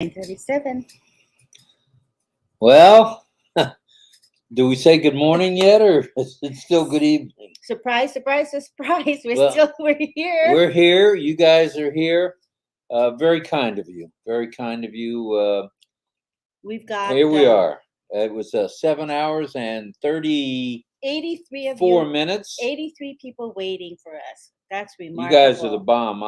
9:37. Well, do we say good morning yet, or is it still good evening? Surprise, surprise, surprise. Well, We're here. We're here. You guys are here. Very kind of you. Very kind of you. We've got Here we are. It was 7 hours and 34 83 of you, minutes. 83 people waiting for us. That's You remarkable. guys are the bomb.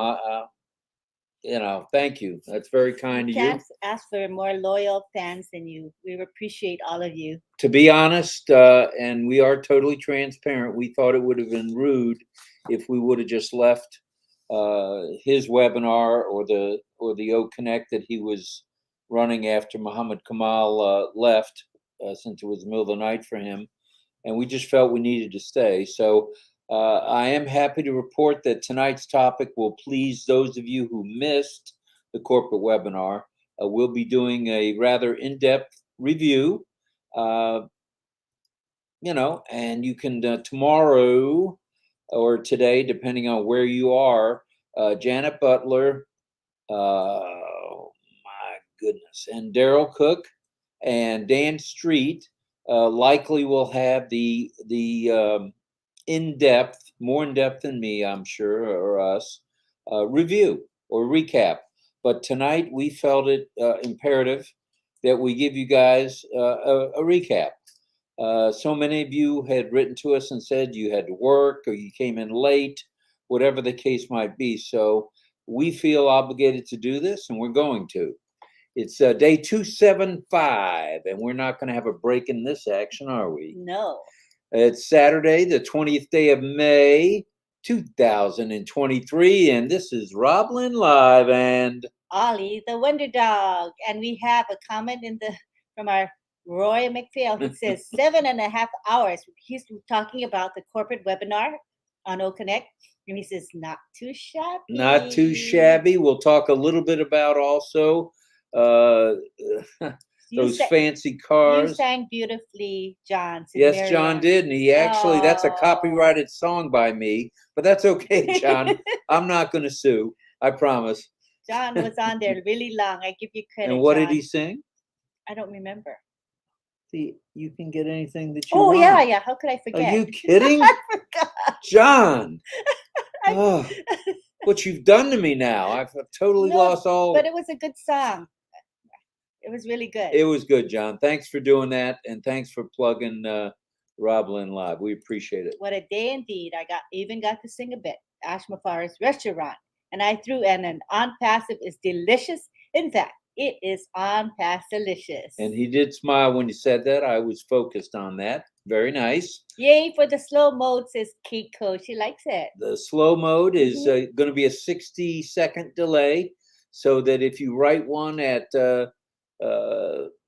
Thank you. That's very kind We of you. can't ask for more loyal fans than you. We appreciate all of you. To be honest, and we are totally transparent, we thought it would have been rude if we would have just left his webinar or the O Connect that he was running after Muhammad Kamal left, since it was the middle of the night for him, and we just felt we needed to stay. So I am happy to report that tonight's topic will please those of you who missed the corporate webinar. We'll be doing a rather in-depth review. And you can tomorrow or today, depending on where you are, Janet Butler, oh my goodness, and Daryl Cook and Dan Street likely will have the in-depth, more in-depth than me, I'm sure, or us, review or recap. But tonight we felt it imperative that we give you guys a recap. So many of you had written to us and said you had to work or you came in late, whatever the case might be. So we feel obligated to do this, and we're going to. It's day 275, and we're not going to have a break in this action, are we? No. It's Saturday, the 20th day of May, 2023, and this is RobLynn Live and Ollie, the Wonder Dog. And we have a comment from our Roy McPhail who says 7.5 hours. He's talking about the corporate webinar on O Connect. And he says, not too shabby. Not too shabby. We'll talk a little bit about also those fancy cars. You sang beautifully, John. Yes, Miriam. John did. And he actually, that's a copyrighted song by me. But that's okay, John. I'm not going to sue. I promise. John was on there really long. I give you credit. And what John. did he sing? I don't remember. See, you can get anything that you want. Oh, yeah. How could I forget? Are you kidding? I forgot. John. What you've done to me now. I've totally lost all. But it was a good song. It was really good. It was good, John. Thanks for doing that. And thanks for plugging RobLynn Live. We appreciate it. What a day indeed. I even got to sing a bit. Ash Mafar's restaurant. And I threw in an on passive is delicious. In fact, it is on pass delicious. And he did smile when you said that. I was focused on that. Very nice. Yay for the slow mode, says Keiko. She likes it. The slow mode is going to be a 60-second delay, so that if you write one at 0000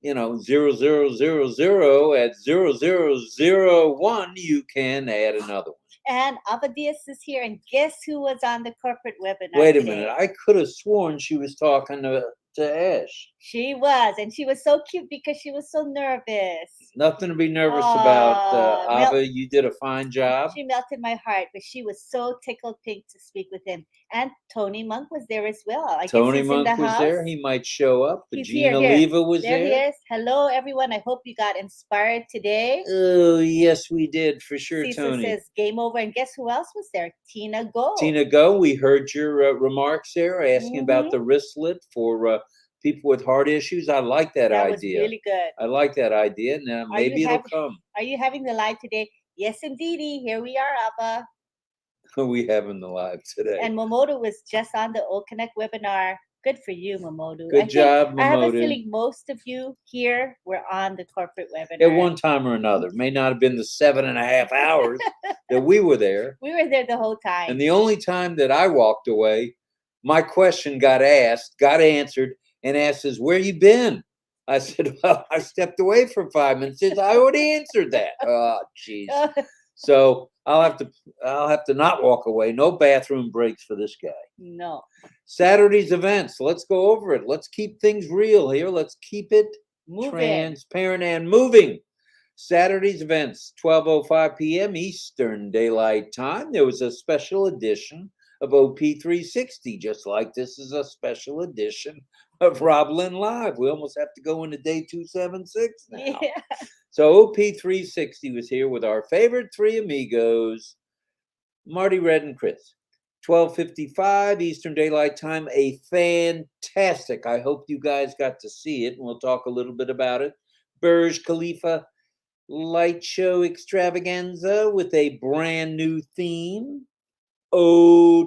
at 0001, you can add another one. And Abadias is here, and guess who was on the corporate webinar? Wait a minute, I could have sworn she was talking to Ash. She was, and she was so cute because she was so nervous. Nothing to be nervous about, Ava. You did a fine job. She melted my heart, but she was so tickled pink to speak with him. And Tony Monk was there as well. Tony Monk was there. He might show up. But Gina Leva was there. There he is. Hello, everyone. I hope you got inspired today. Oh, yes, we did, for sure, Cecil Tony. says game over. And guess who else was there? Tina Go. Tina Go. We heard your remarks there, asking about the wristlet for people with heart issues. I like that idea. That was really good. I like that idea. Now maybe it'll come. Are you having the live today? Yes, indeedy. Here we are, Abba. We having the live today. And Momodu was just on the O Connect webinar. Good for you, Momodu. Good job, Momodu. I have a feeling most of you here were on the corporate webinar. At one time or another. It may not have been the 7.5 hours that we were there. We were there the whole time. And the only time that I walked away, my question got asked, got answered, and asked us, where you been? I said, well, I stepped away for 5 minutes. Says, I already answered that. Oh, jeez. So I'll have to not walk away. No bathroom breaks for this guy. No. Saturday's events. Let's go over it. Let's keep things real here. Let's keep it transparent and moving. Saturday's events, 12:05 p.m. Eastern Daylight Time. There was a special edition of OP360, just like this is a special edition of RobLynn Live. We almost have to go into day 276 now. Yeah. So OP360 was here with our favorite three amigos, Marty, Red, and Chris. 12:55 Eastern Daylight Time. A fantastic, I hope you guys got to see it, and we'll talk a little bit about it. Burj Khalifa light show extravaganza with a brand new theme.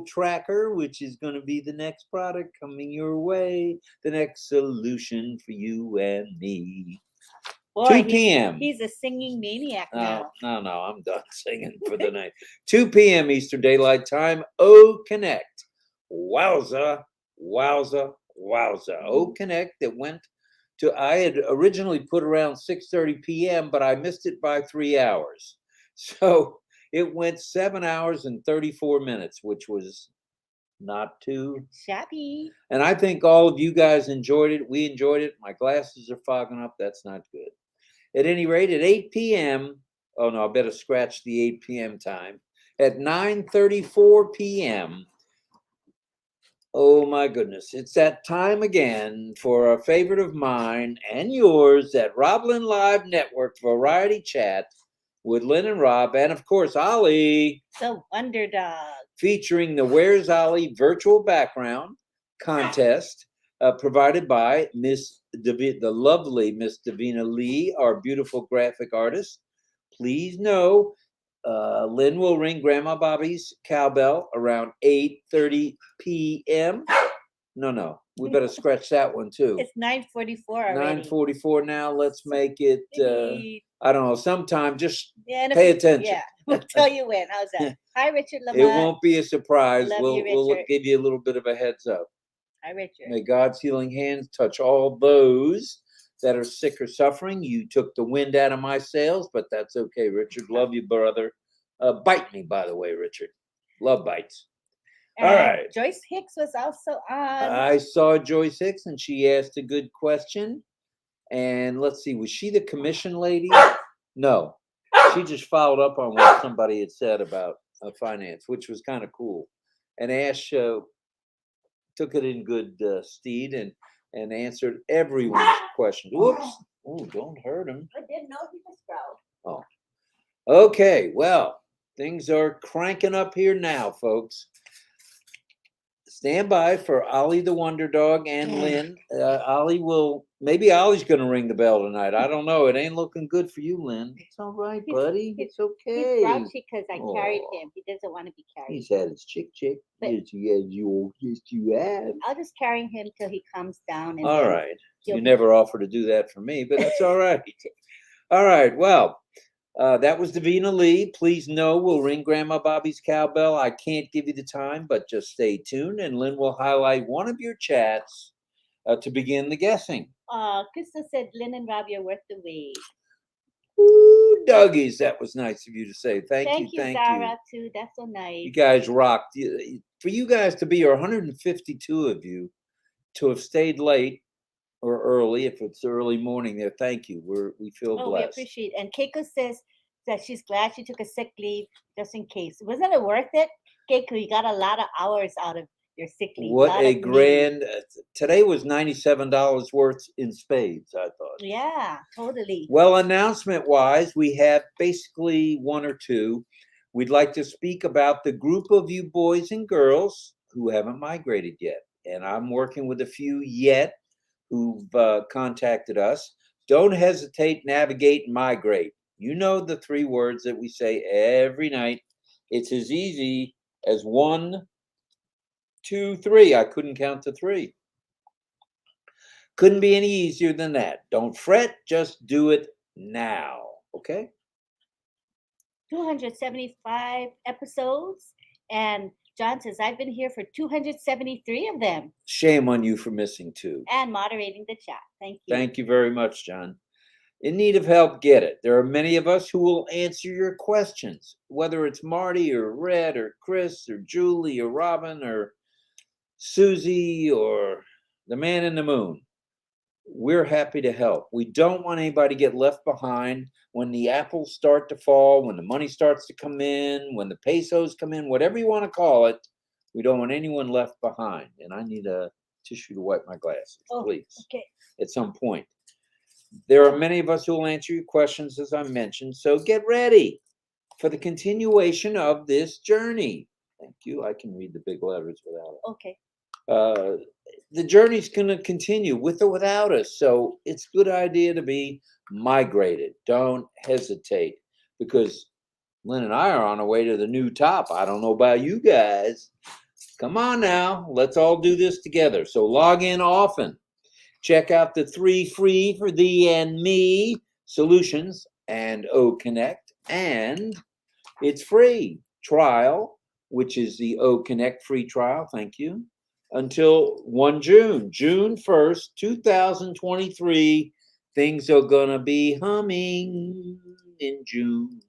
Tracker, which is going to be the next product coming your way, the next solution for you and me. Boy, 2 p.m. He's a singing maniac now. No, I'm done singing for the night. 2 p.m. Eastern Daylight Time. Connect. Wowza, wowza, wowza. Connect that went to, I had originally put around 6:30 p.m., but I missed it by 3 hours. So it went 7 hours and 34 minutes, which was not too shabby. And I think all of you guys enjoyed it. We enjoyed it. My glasses are fogging up. That's not good. At any rate, at 8 p.m., oh no, I better scratch the 8 p.m. time. At 9:34 p.m., oh my goodness, it's that time again for a favorite of mine and yours, that RobLynn Live Network Variety Chat with Lynn and Rob, and of course, Ollie. The Wonder Dog. Featuring the Where's Ollie virtual background contest provided by the lovely Miss Davina Lee, our beautiful graphic artist. Please know, Lynn will ring Grandma Bobby's cowbell around 8:30 p.m. No, we better scratch that one too. It's 9:44 already. 9:44 now. Let's make it, I don't know, sometime. Just pay attention. Yeah, we'll tell you when. How's that? Hi, Richard Lamont. It won't be a surprise. Love We'll give you a little bit of a heads up. Hi, Richard. May God's healing hands touch all those that are sick or suffering. You took the wind out of my sails, but that's okay, Richard. Love you, brother. Bite me, by the way, Richard. Love bites. And all right. Joyce Hicks was also on. I saw Joyce Hicks, and she asked a good question. And let's see, was she the commission lady? No. She just followed up on what somebody had said about finance, which was kind of cool. And Ash took it in good stead and answered everyone's questions. Whoops. Oh, don't hurt him. I didn't know he was proud. Oh. Okay, well, things are cranking up here now, folks. Stand by for Ollie the Wonder Dog and Lynn. Maybe Ollie's going to ring the bell tonight. I don't know. It ain't looking good for you, Lynn. It's all right, buddy. It's okay. He's grouchy because I carried him. He doesn't want to be carried. He's had his chick. Yes, you have. I'll just carry him till he comes down. And all right. You never offer to do that for me, but that's all right. All right. Well, that was Davina Lee. Please know we'll ring Grandma Bobby's cowbell. I can't give you the time, but just stay tuned, and Lynn will highlight one of your chats to begin the guessing. Krista said, Lynn and Rob, you're worth the wait. Ooh, doggies. That was nice of you to say. Thank you. Thank you, Zara, too. That's so nice. You guys rocked. For you guys to be, or 152 of you, to have stayed late or early, if it's early morning there, thank you. We feel blessed. We appreciate it. And Keiko says that she's glad she took a sick leave just in case. Wasn't it worth it? Keiko, you got a lot of hours out of your sick leave. What a grand, today was $97 worth in spades, I thought. Yeah, totally. Well, announcement wise, we have basically one or two. We'd like to speak about the group of you boys and girls who haven't migrated yet. And I'm working with a few yet who've contacted us. Don't hesitate, navigate, and migrate. You know the 3 words that we say every night. It's as easy as 1, 2, 3. I couldn't count to 3. Couldn't be any easier than that. Don't fret, just do it now. Okay? 275 episodes, and John says, I've been here for 273 of them. Shame on you for missing 2. And moderating the chat. Thank you. Thank you very much, John. In need of help, get it. There are many of us who will answer your questions, whether it's Marty or Red or Chris or Julie or Robin or Susie or the man in the moon. We're happy to help. We don't want anybody to get left behind when the apples start to fall, when the money starts to come in, when the pesos come in, whatever you want to call it. We don't want anyone left behind. And I need a tissue to wipe my glasses, Oh, please, okay. at some point. There are many of us who will answer your questions, as I mentioned, so get ready for the continuation of this journey. Thank you. I can read the big letters without it. Okay. The journey's going to continue with or without us, so it's a good idea to be migrated. Don't hesitate, because Lynn and I are on our way to the new top. I don't know about you guys. Come on now, let's all do this together. So log in often. Check out the 3 free for thee and me solutions and O Connect, and it's free trial, which is the O Connect free trial. Thank you. Until 1 June, June 1st, 2023. Things are gonna be humming in June.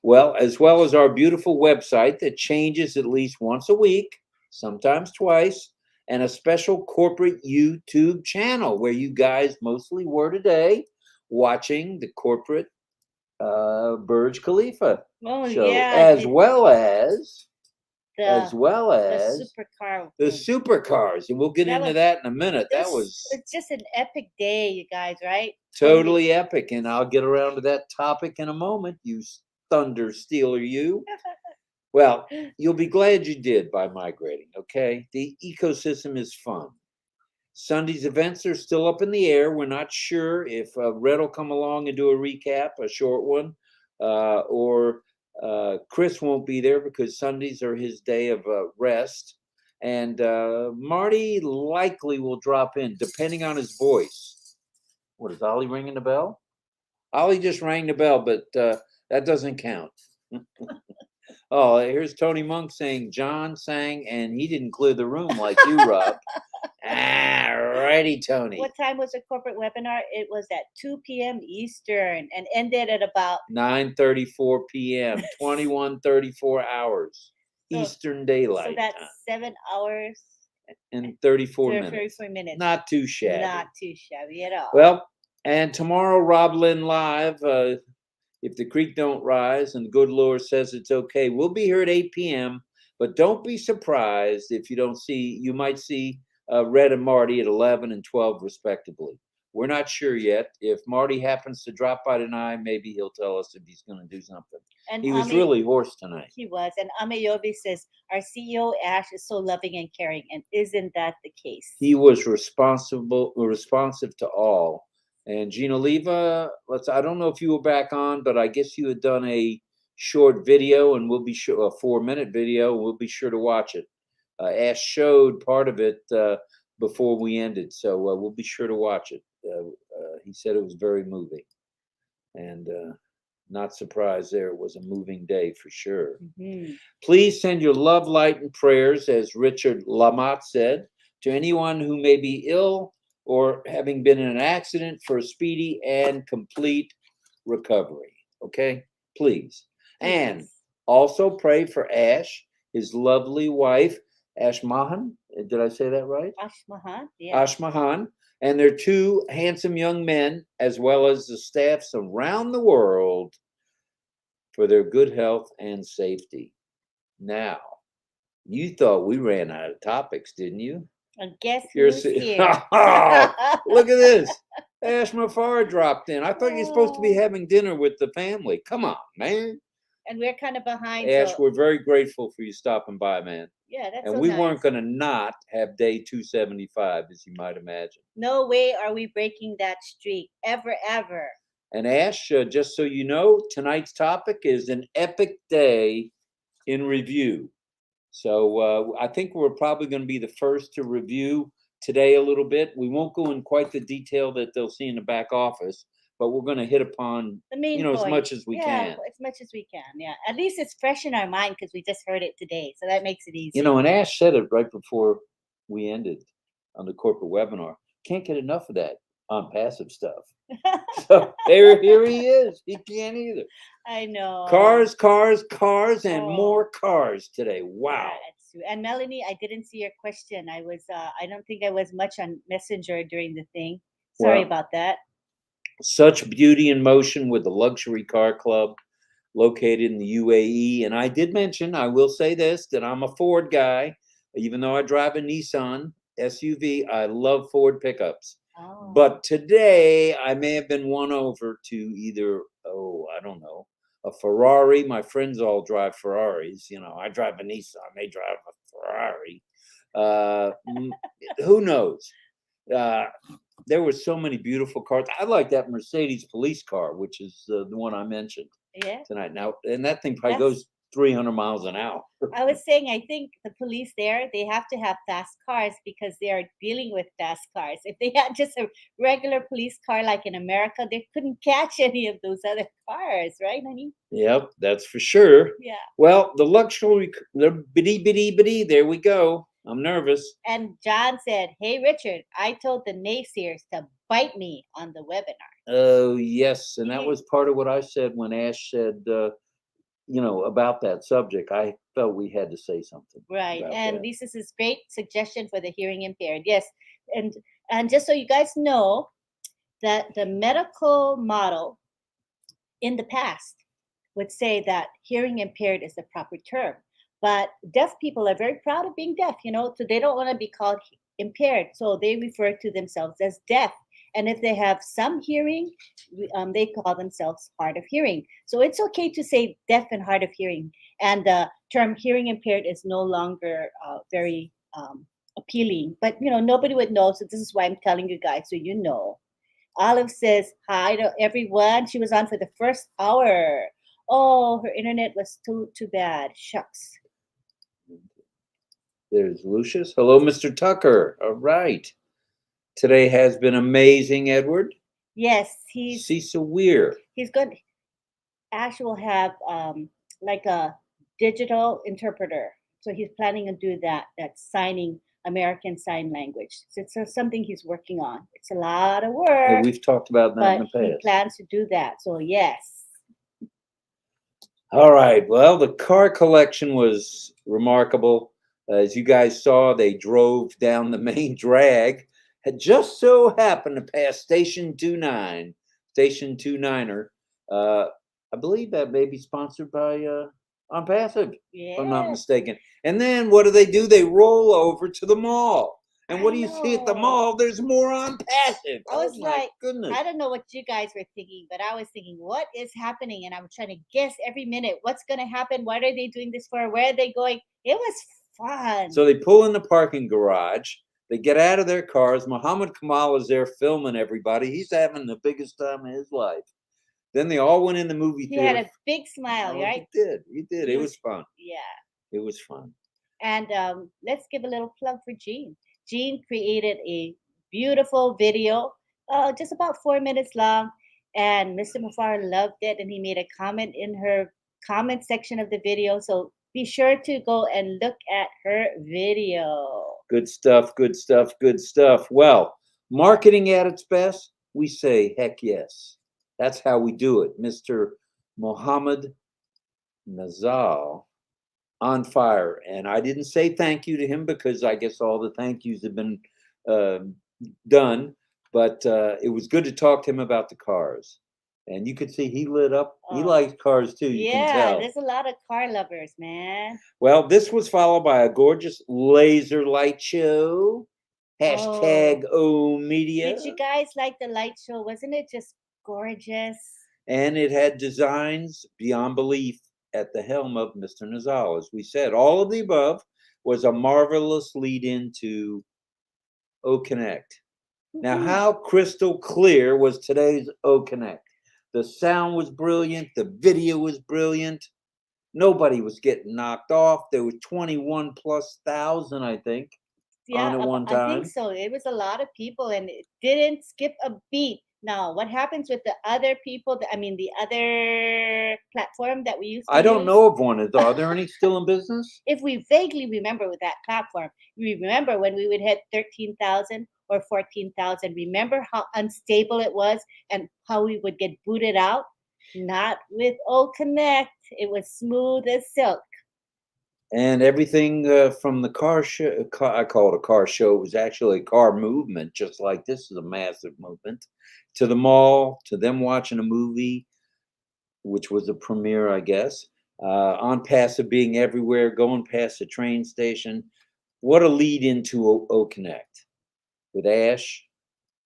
Well as our beautiful website that changes at least once a week, sometimes twice, and a special corporate YouTube channel where you guys mostly were today watching the corporate Burj Khalifa Oh show, yeah. as well as the supercar. the thing. supercars, and we'll get That into was- that in a minute. That This- was It's just an epic day, you guys, right? totally epic, and I'll get around to that topic in a moment. You thunder stealer, you. Well, you'll be glad you did by migrating, okay? The ecosystem is fun. Sunday's events are still up in the air. We're not sure if Red will come along and do a recap, a short one, or Chris won't be there because Sundays are his day of rest. And Marty likely will drop in, depending on his voice. What, is Ollie ringing the bell? Ollie just rang the bell, but that doesn't count. Oh, here's Tony Monk saying John sang and he didn't clear the room like you, Rob. Righty, Tony. What time was the corporate webinar? It was at 2 p.m. Eastern and ended at about 9:34 p.m. 21:34 hours So- Eastern Daylight so that's time, 7 hours, and 34 minutes. 34 minutes. Not too shabby. Not too shabby at all. Well, and tomorrow, RobLynn Live, if the creek don't rise and the good Lord says it's okay, we'll be here at 8 p.m. But don't be surprised if you don't see, you might see Red and Marty at 11 and 12 respectively. We're not sure yet. If Marty happens to drop by tonight, maybe he'll tell us if he's going to do something. and He was really hoarse tonight. He was. And Amayobi says, our CEO Ash is so loving and caring. And isn't that the case? He was responsive to all. And Gina Leva, I don't know if you were back on, but I guess you had done a short video, and we'll be sure, a 4-minute video, and we'll be sure to watch it. Ash showed part of it before we ended, so we'll be sure to watch it. He said it was very moving, and not surprised there. It was a moving day for sure. Mhm. Please send your love, light, and prayers, as Richard Lamotte said, to anyone who may be ill or having been in an accident, for a speedy and complete recovery. Okay? Please. And Yes. also pray for Ash, his lovely wife, Ash Mahan. Did I say that right? Ashmahan, yeah. Ash Mahan, and their 2 handsome young men, as well as the staffs around the world, for their good health and safety. Now, you thought we ran out of topics, didn't you? And guess You're who's see- here? Look at this. Ash Mafar dropped in. I thought you're supposed to be Oh. having dinner with the family. Come on, man. And we're kind of behind. Ash, so, we're very grateful for you stopping by, man. yeah, that's And so we nice. weren't going to not have day 275, as you might imagine. No way are we breaking that streak. Ever, ever. And Ash, just so you know, tonight's topic is an epic day in review. So I think we're probably going to be the first to review today a little bit. We won't go in quite the detail that they'll see in the back office, but we're going to hit upon, The main as point. much as we can. As much as we can, yeah. At least it's fresh in our mind because we just heard it today. So that makes it easy. And Ash said it right before we ended on the corporate webinar. Can't get enough of that on passive stuff. So here he is. He can't either. I know. Cars, and Oh. more cars today. Wow. Yeah, that's true. And Melanie, I didn't see your question. I don't think I was much on Messenger during the thing. Sorry Well, about that. Such beauty in motion with the Luxury Car Club located in the UAE. And I did mention, I will say this, that I'm a Ford guy, even though I drive a Nissan. SUV. I love Ford pickups. Oh. But today I may have been won over to either, I don't know, a Ferrari. My friends all drive Ferraris. You know, I drive a Nissan. They drive a Ferrari. Who knows? There were so many beautiful cars. I like that Mercedes police car, which is the one I mentioned tonight. Now, and that thing probably goes 300 miles an hour. I was saying, I think the police there, they have to have fast cars because they are dealing with fast cars. If they had just a regular police car like in America, they couldn't catch any of those other cars, right, honey? Yep, that's for sure. Yeah. Well, the luxury, the bitty, there we go. I'm nervous. And John said, "Hey, Richard, I told the naysayers to bite me on the webinar." Oh, yes. And that was part of what I said when Ash said, about that subject. I felt we had to say something. Right. And this is a great suggestion for the hearing impaired. Yes. And just so you guys know that the medical model in the past would say that hearing impaired is the proper term. But deaf people are very proud of being deaf, so they don't want to be called impaired. So they refer to themselves as deaf. And if they have some hearing, they call themselves hard of hearing. So it's okay to say deaf and hard of hearing. And the term hearing impaired is no longer very appealing. But, nobody would know. So this is why I'm telling you guys, so you know. Olive says, hi to everyone. She was on for the first hour. Oh, her internet was too bad. Shucks. There's Lucius. Hello, Mr. Tucker. All right. Today has been amazing, Edward. Yes, he's Cecil Weir. He's good. Ash will have like a digital interpreter. So he's planning to do that. That's signing American Sign Language. So it's something he's working on. It's a lot of work. Yeah, we've talked about that in the but past. He plans to do that. So yes. All right. Well, the car collection was remarkable. As you guys saw, they drove down the main drag. Had just so happened to pass Station 29, Station 29er. I believe that may be sponsored by On Passive, if I'm not mistaken. And then what do? They roll over to the mall. And what do you see at the mall? There's more On Passive. I was like, goodness. I don't know what you guys were thinking, but I was thinking, what is happening? And I'm trying to guess every minute what's going to happen. What are they doing this for? Where are they going? It was fun. So they pull in the parking garage. They get out of their cars. Muhammad Kamal is there filming everybody. He's having the biggest time of his life. Then they all went in the movie theater. He had a big smile, right? He did. It was fun. Yeah. It was fun. And let's give a little plug for Jean. Jean created a beautiful video, just about 4 minutes long. And Mr. Mufar loved it. And he made a comment in her comment section of the video. So be sure to go and look at her video. Good stuff, good stuff, good stuff. Well, marketing at its best, we say heck yes. That's how we do it. Mr. Mohammed Nazal on fire. And I didn't say thank you to him because I guess all the thank yous have been done. But it was good to talk to him about the cars. And you could see he lit up. He likes cars too. You can tell. There's a lot of car lovers, man. Well, this was followed by a gorgeous laser light show. Hashtag #OMedia. Did you guys like the light show? Wasn't it just gorgeous? And it had designs beyond belief at the helm of Mr. Nazal. As we said, all of the above was a marvelous lead into O Connect. Now, how crystal clear was today's O Connect? The sound was brilliant. The video was brilliant. Nobody was getting knocked off. There was 21,000+, I think, on at one time. I think so. It was a lot of people, and it didn't skip a beat. Now, what happens with the other people? The other platform that we used to I don't use? know of one. Are there any still in business? If we vaguely remember with that platform, we remember when we would hit 13,000 or 14,000. Remember how unstable it was and how we would get booted out? Not with O Connect. It was smooth as silk. And everything from the car show, I call it a car show. It was actually a car movement, just like this is a massive movement. To the mall, to them watching a movie, which was a premiere, I guess. On Passive being everywhere, going past the train station. what a lead into O Connect with Ash,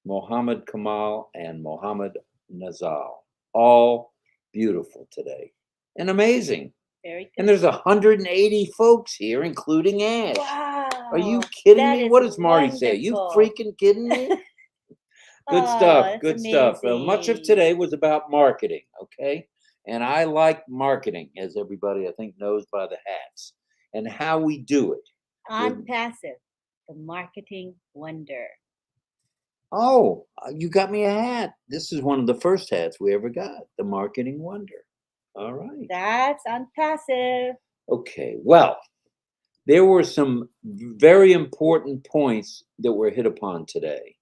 Mohammed Kamal, and Mohammed Nazal. All beautiful today and amazing. Very good. And there's 180 folks here, including Ash. Wow. Are you kidding That me? is What does Marty say? You wonderful. freaking kidding me? Good Oh, stuff. that's Good stuff. Much of amazing. today was about marketing, okay? And I like marketing, as everybody I think knows by the hats, and how we do it. On Passive, the marketing wonder. Oh, you got me a hat. This is one of the first hats we ever got, the marketing wonder. All right. That's On Passive. Okay. Well, there were some very important points that were hit upon today,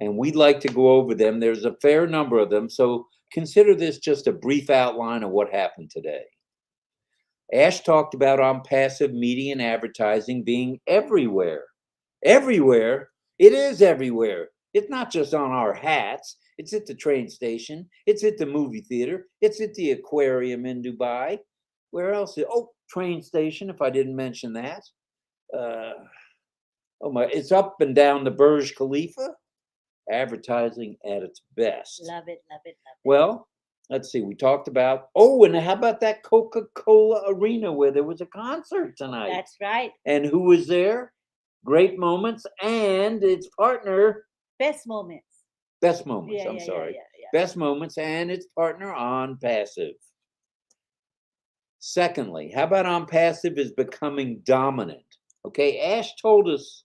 and we'd like to go over them. There's a fair number of them, so consider this just a brief outline of what happened today. Ash talked about On Passive media and advertising being everywhere. Everywhere? It is everywhere. It's not just on our hats. It's at the train station. It's at the movie theater. It's at the aquarium in Dubai. Where else? Oh, train station, if I didn't mention that. It's up and down the Burj Khalifa. Advertising at its best. Love it, love it, love it. Well, let's see. We talked about, and how about that Coca-Cola Arena where there was a concert tonight? That's right. And who was there? Great Moments and its partner. Best Moments. Best Moments, Yeah, I'm yeah, sorry. yeah. Best Moments and its partner On Passive. Secondly, how about On Passive is becoming dominant? Okay, Ash told us,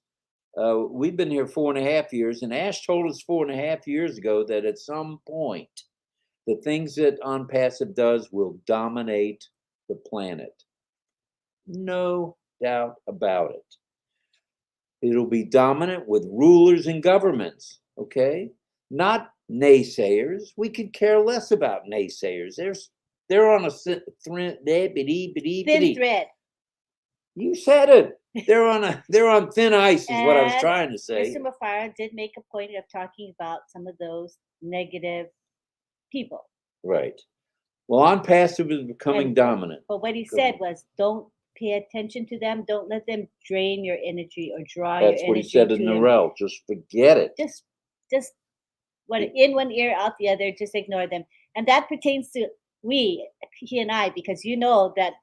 we've been here 4.5 years, and Ash told us 4.5 years ago that at some point, the things that On Passive does will dominate the planet. No doubt about it. It'll be dominant with rulers and governments, okay? Not naysayers. We could care less about naysayers. They're on a thin thread. You said it. They're on thin ice, is what I was trying to say. Mr. Mafara did make a point of talking about some of those negative people. Right. Well, On Passive is becoming dominant. But what he said was, don't pay attention to them. Don't let them drain your energy or draw That's your what energy. he said in Norway. Just forget it. Just in one ear, out the other. Just ignore them. And that pertains to he and I, because you know that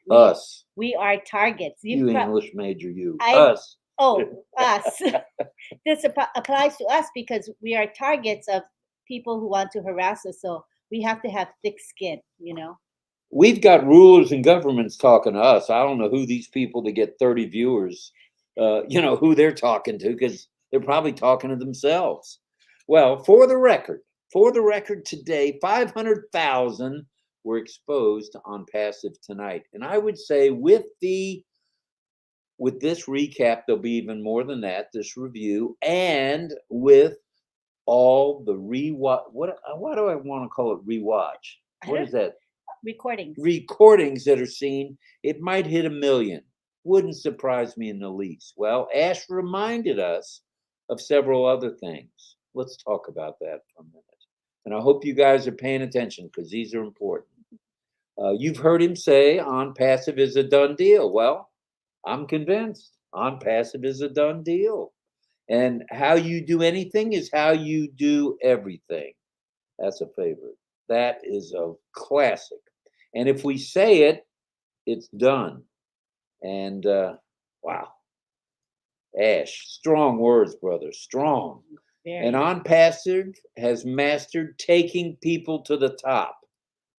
we are targets. You English major, us. Oh, us. This applies to us because we are targets of people who want to harass us. So we have to have thick skin, We've got rulers and governments talking to us. I don't know who these people to get 30 viewers, who they're talking to, because they're probably talking to themselves. Well, for the record today, 500,000 were exposed to On Passive tonight. And I would say with this recap, there'll be even more than that, this review, and with all the rewatch. Why do I want to call it rewatch? What is that? Recordings that are seen, it might hit 1 million. Wouldn't surprise me in the least. Well, Ash reminded us of several other things. Let's talk about that for a minute. And I hope you guys are paying attention because these are important. You've heard him say On Passive is a done deal. Well, I'm convinced On Passive is a done deal. And how you do anything is how you do everything. That's a favorite. That is a classic. And if we say it, it's done. And wow. Ash, strong words, brother, strong. And On Passive has mastered taking people to the top.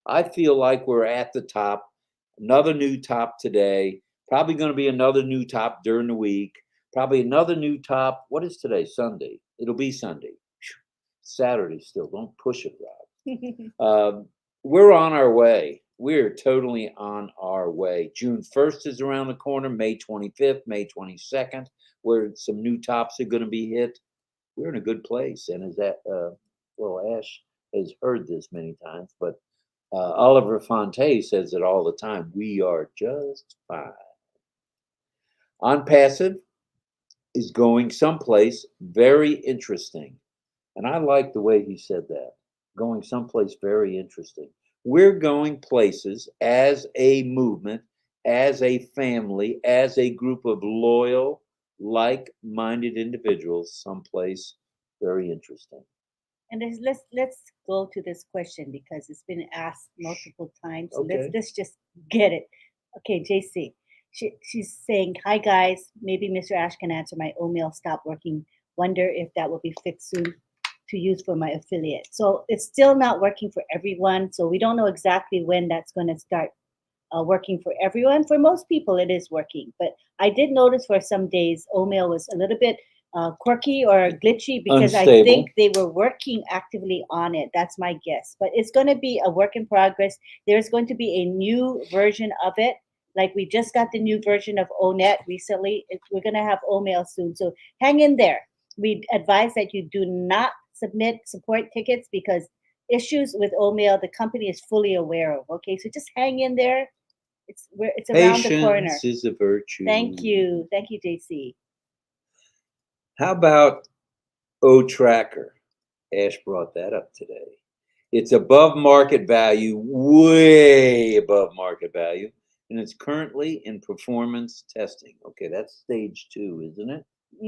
I feel like we're at the top. Another new top today. Probably going to be another new top during the week. Probably another new top. What is today? Sunday. It'll be Sunday. Saturday still. Don't push it, Rob. We're on our way. We're totally on our way. June 1st is around the corner. May 25th, May 22nd, where some new tops are going to be hit. We're in a good place. And as that, Ash has heard this many times, but Oliver Fonte says it all the time. We are just fine. On Passive is going someplace very interesting. And I like the way he said that. Going someplace very interesting. We're going places as a movement, as a family, as a group of loyal, like-minded individuals someplace very interesting. And let's go to this question because it's been asked multiple times. So Okay. let's just get it. Okay, JC. She's saying, "Hi guys, maybe Mr. Ash can answer my oatmeal stopped working. Wonder if that will be fixed soon to use for my affiliate." So it's still not working for everyone. So we don't know exactly when that's going to start working for everyone. For most people, it is working. But I did notice for some days, oatmeal was a little bit quirky or glitchy because I Unstable. think they were working actively on it. That's my guess. But it's going to be a work in progress. There's going to be a new version of it. Like we just got the new version of ONET recently. We're going to have oatmeal soon. So hang in there. We advise that you do not submit support tickets because issues with oatmeal, the company is fully aware of. Okay, so just hang in there. It's around the corner. Patience is a virtue. Thank you, JC. How about O-Tracker? Ash brought that up today. It's above market value, way above market value, and it's currently in performance testing. Okay, that's stage 2, isn't it?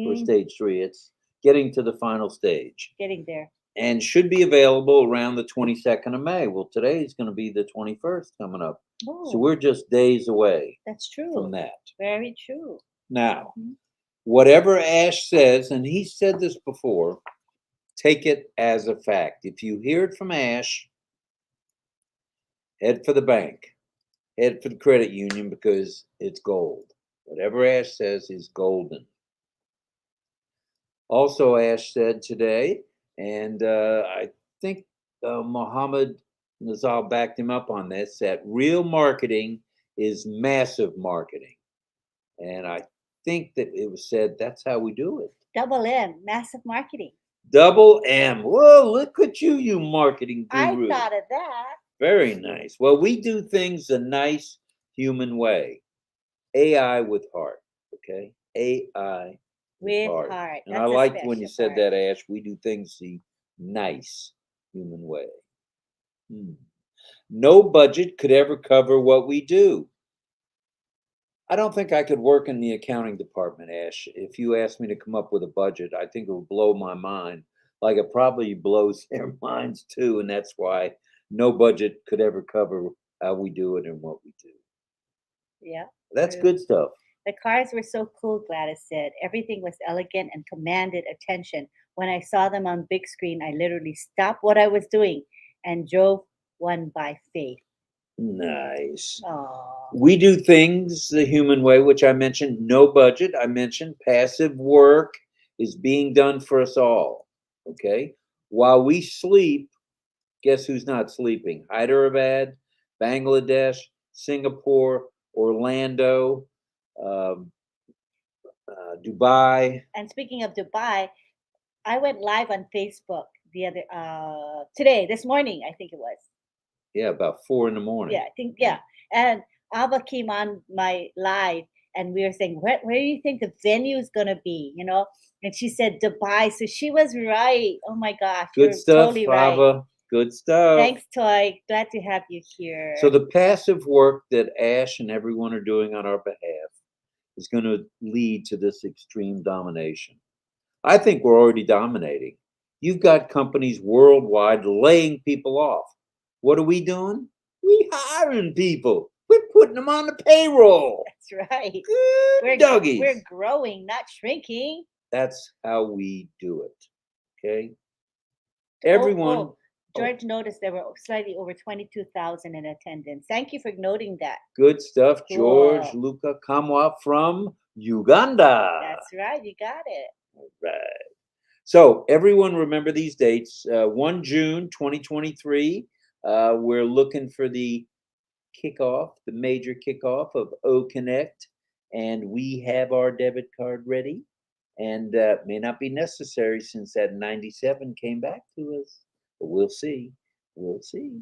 Or stage 3? It's getting to the final stage. Getting there. And should be available around the 22nd of May. Well, today is going to be the 21st coming up. Oh, So we're just days away that's true. from that. Very true. Now, whatever Ash says, and he said this before, take it as a fact. If you hear it from Ash, head for the bank, head for the credit union because it's gold. Whatever Ash says is golden. Also, Ash said today, and I think Mohammed Nazal backed him up on this, that real marketing is massive marketing. And I think that it was said that's how we do it. Double M, massive marketing. Double M. Whoa, look at you, you marketing guru. I thought of that. Very nice. Well, we do things a nice human way. AI with heart, okay? AI with heart. heart. And That's I a liked when you special said part. that, Ash. We do things the nice human way. No budget could ever cover what we do. I don't think I could work in the accounting department, Ash. If you asked me to come up with a budget, I think it would blow my mind. Like it probably blows their minds too, and that's why no budget could ever cover how we do it and what we do. Yeah. That's true. good stuff. The cars were so cool, Gladys said. Everything was elegant and commanded attention. When I saw them on big screen, I literally stopped what I was doing and drove one by faith. Nice. Aww. We do things the human way, which I mentioned, no budget. I mentioned passive work is being done for us all. Okay. While we sleep, guess who's not sleeping? Hyderabad, Bangladesh, Singapore, Orlando, Dubai. And speaking of Dubai, I went live on Facebook the other this morning, I think it was. Yeah, about 4 in the morning. Yeah, I think And Alba came on my live and we were saying, where do you think the venue is gonna be? You know? And she said Dubai. So she was right. Oh my gosh. Good you're stuff, totally right. Ava. Good stuff. Thanks, Toy. Glad to have you here. So the passive work that Ash and everyone are doing on our behalf is going to lead to this extreme domination. I think we're already dominating. You've got companies worldwide laying people off. What are we doing? We hiring people. We're putting them on the payroll. That's right. Good doggies. We're growing, not shrinking. That's how we do it. Okay. Everyone. George noticed there were slightly over 22,000 in attendance. Thank you for noting that. Good stuff, Cool. George Luca Kamwa from Uganda. That's right. You got it. All right. So everyone remember these dates. 1 June 2023. We're looking for the kickoff, the major kickoff of O Connect, and we have our debit card ready. And may not be necessary since that 97 came back to us, but we'll see. We'll see.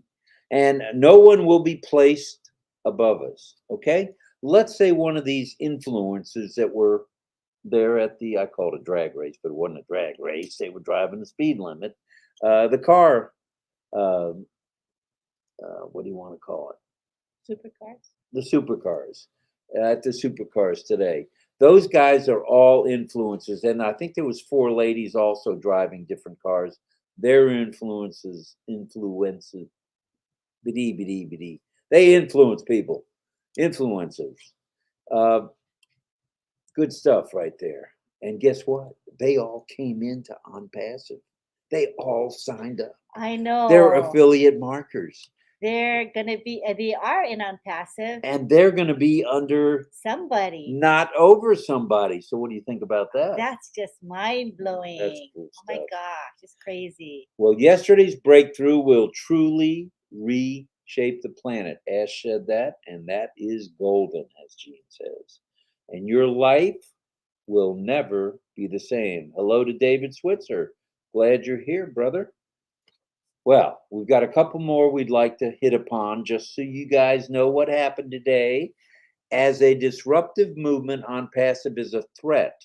And no one will be placed above us. Okay. Let's say one of these influencers that were there at the, I call it a drag race, but it wasn't a drag race. They were driving the speed limit. The car, what do you want to call it? Supercars? The supercars, at the supercars today. Those guys are all influencers, and I think there was 4 ladies also driving different cars. They're influences, biddy. They influence people, influencers. Uh, Good stuff right there. And guess what? They all came into On Passive. They all signed up. I know. They're affiliate markers. They're gonna be. They are in on passive. And they're going to be under Somebody. not over somebody. So what do you think about that? That's just mind blowing. That's cool Oh my stuff. gosh, it's crazy. Well, yesterday's breakthrough will truly reshape the planet. Ash said that, and that is golden, as Gene says. And your life will never be the same. Hello to David Switzer. Glad you're here, brother. Well, we've got a couple more we'd like to hit upon just so you guys know what happened today. As a disruptive movement, On Passive is a threat.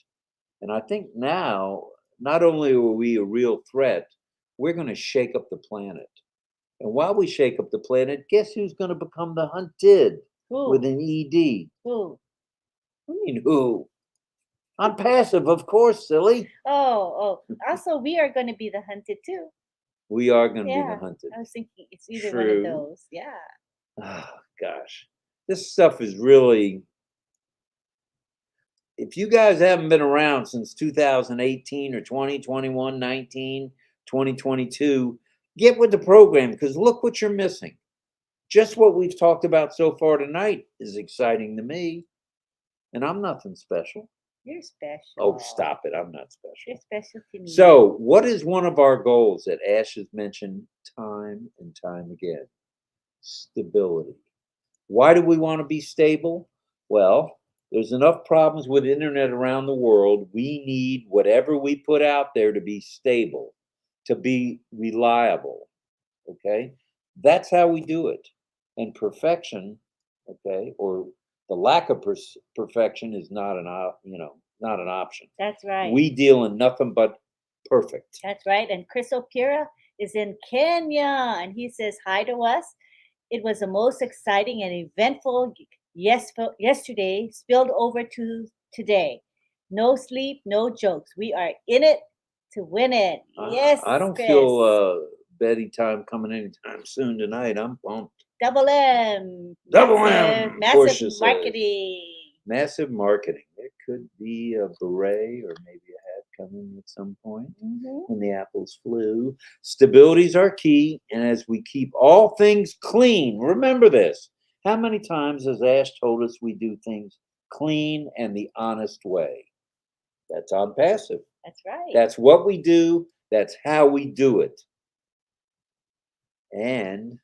And I think now, not only are we a real threat, we're going to shake up the planet. And while we shake up the planet, guess who's going to become the hunted Who? with an ED? Who? I mean, who? On Passive, of course, silly. Oh. Also, we are going to be the hunted too. We are going to be Yeah. the hunted. I was thinking it's either True. one of those. Yeah. Oh, gosh. This stuff is really. If you guys haven't been around since 2018 or 2021, 19, 2022, get with the program because look what you're missing. Just what we've talked about so far tonight is exciting to me. And I'm nothing special. You're special. Oh, stop it. I'm not special. You're special to me. So, what is one of our goals that Ash has mentioned time and time again? Stability. Why do we want to be stable? Well, there's enough problems with internet around the world. We need whatever we put out there to be stable, to be reliable. Okay? That's how we do it. And perfection, okay, or the lack of perfection is not not an option. That's right. We deal in nothing but perfect. That's right. And Chris O'Pira is in Kenya, and he says hi to us. It was the most exciting and eventful yesterday spilled over to today. No sleep, no jokes. We are in it to win it. Yes, I don't Chris. feel Betty time coming anytime soon tonight. I'm pumped. Double M. Double M. Massive Portia says. marketing. Massive marketing. There could be a beret or maybe a hat coming at some point when the apples flew. Stabilities are key, and as we keep all things clean, remember this. How many times has Ash told us we do things clean and the honest way? That's On Passive. That's right. That's what we do. That's how we do it. And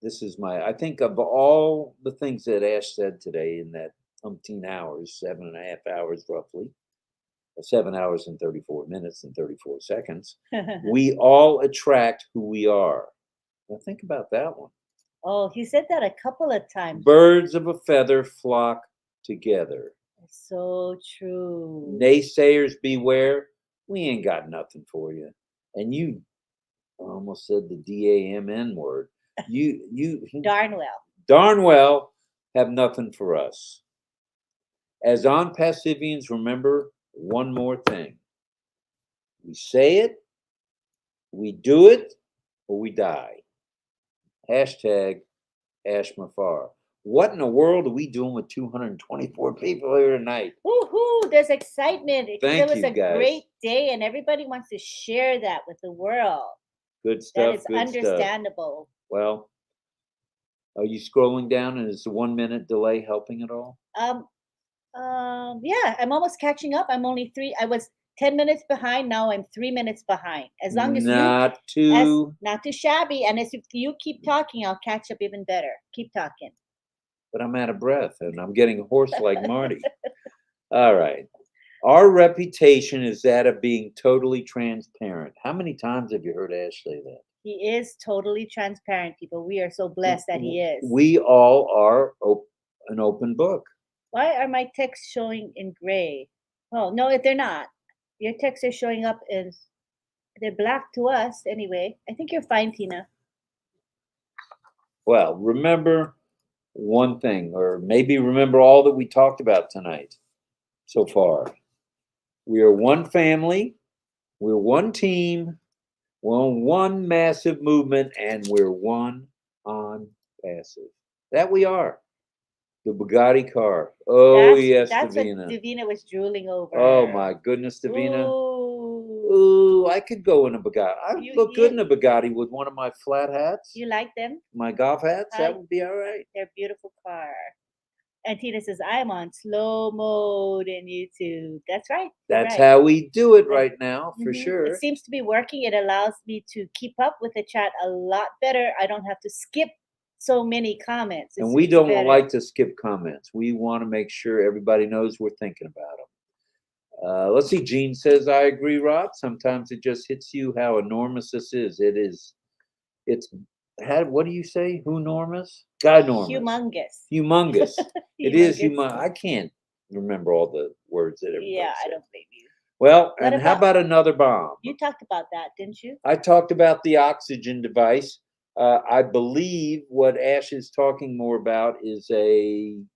this is I think of all the things that Ash said today in that umpteen hours, 7.5 hours roughly, 7 hours and 34 minutes and 34 seconds, we all attract who we are. Now think about that one. Oh, he said that a couple of times. Birds of a feather flock together. So true. Naysayers beware. We ain't got nothing for you. And you almost said the DAMN word. You darn well have nothing for us. As On Passivians, remember one more thing. We say it, we do it, or we die. Hashtag Ash Mafar. What in the world are we doing with 224 people here tonight? Woohoo! There's excitement. It was a guys. Great day, and everybody wants to share that with the world. Good stuff. That is understandable. Well, are you scrolling down, and is the 1 minute delay helping at all? Yeah, I'm almost catching up. I was 10 minutes behind. Now I'm 3 minutes behind. As long as not too shabby. And as if you keep talking, I'll catch up even better. Keep talking. But I'm out of breath and I'm getting hoarse like Marty. All right. Our reputation is that of being totally transparent. How many times have you heard Ash say that? He is totally transparent, people. We are so blessed that he is. We all are an open book. Why are my texts showing in gray? Oh, no, if they're not. Your texts are showing up they're black to us anyway. I think you're fine, Tina. Well, remember one thing, or maybe remember all that we talked about tonight. so far. We are one family. We're one team. We're on one massive movement, and we're one on passive. That we are. The Bugatti car. Oh, yes, That's Davina. what Davina was drooling over. Oh, my goodness, Davina. Ooh. Ooh, I could go in a Bugatti. I You- look good you- in a Bugatti with one of my flat hats. You like them? My golf hats. Huh? That would be all right. They're a beautiful car. And Tina says, I'm on slow mode in YouTube. That's right. you're That's right. how we do it That- right now, for Mhm. sure. It seems to be working. It allows me to keep up with the chat a lot better. I don't have to skip so many comments. And we It's don't better. like to skip comments. We want to make sure everybody knows we're thinking about them. Let's see. Gene says, I agree, Rob. Sometimes it just hits you how enormous this is. It is. It's. What do you say? Who enormous? Ginormous. Humongous. Humongous. It is Humongous. humongous. I can't remember all the words that everybody Yeah, I said. don't blame you. Well, What and how about- about another bomb? You talked about that, didn't you? I talked about the oxygen device. I believe what Ash is talking more about is an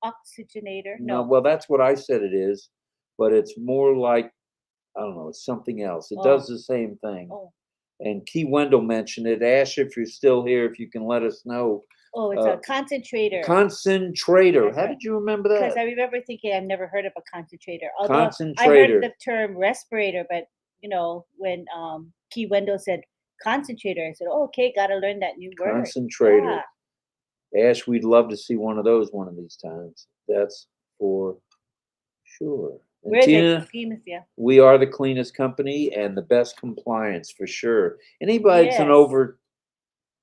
Oxygenator. no, No. well, that's what I said it is, but it's more like, I don't know, it's something else. It Oh. does the same thing. Oh, And Key Wendell mentioned it. Ash, if you're still here, if you can let us know. it's a concentrator. Concentrator. That's How right. did you remember Because that? I remember thinking I've never heard of a concentrator. Although I Concentrator. heard the term respirator, but when Key Wendell said concentrator, I said, oh, okay, gotta learn that new word. Concentrator. Yeah. Ash, we'd love to see one of those one of these times. That's for sure. And We're Tina, the cleanest, yeah. we are the cleanest company and the best compliance for sure. Anybody that's in Yes. over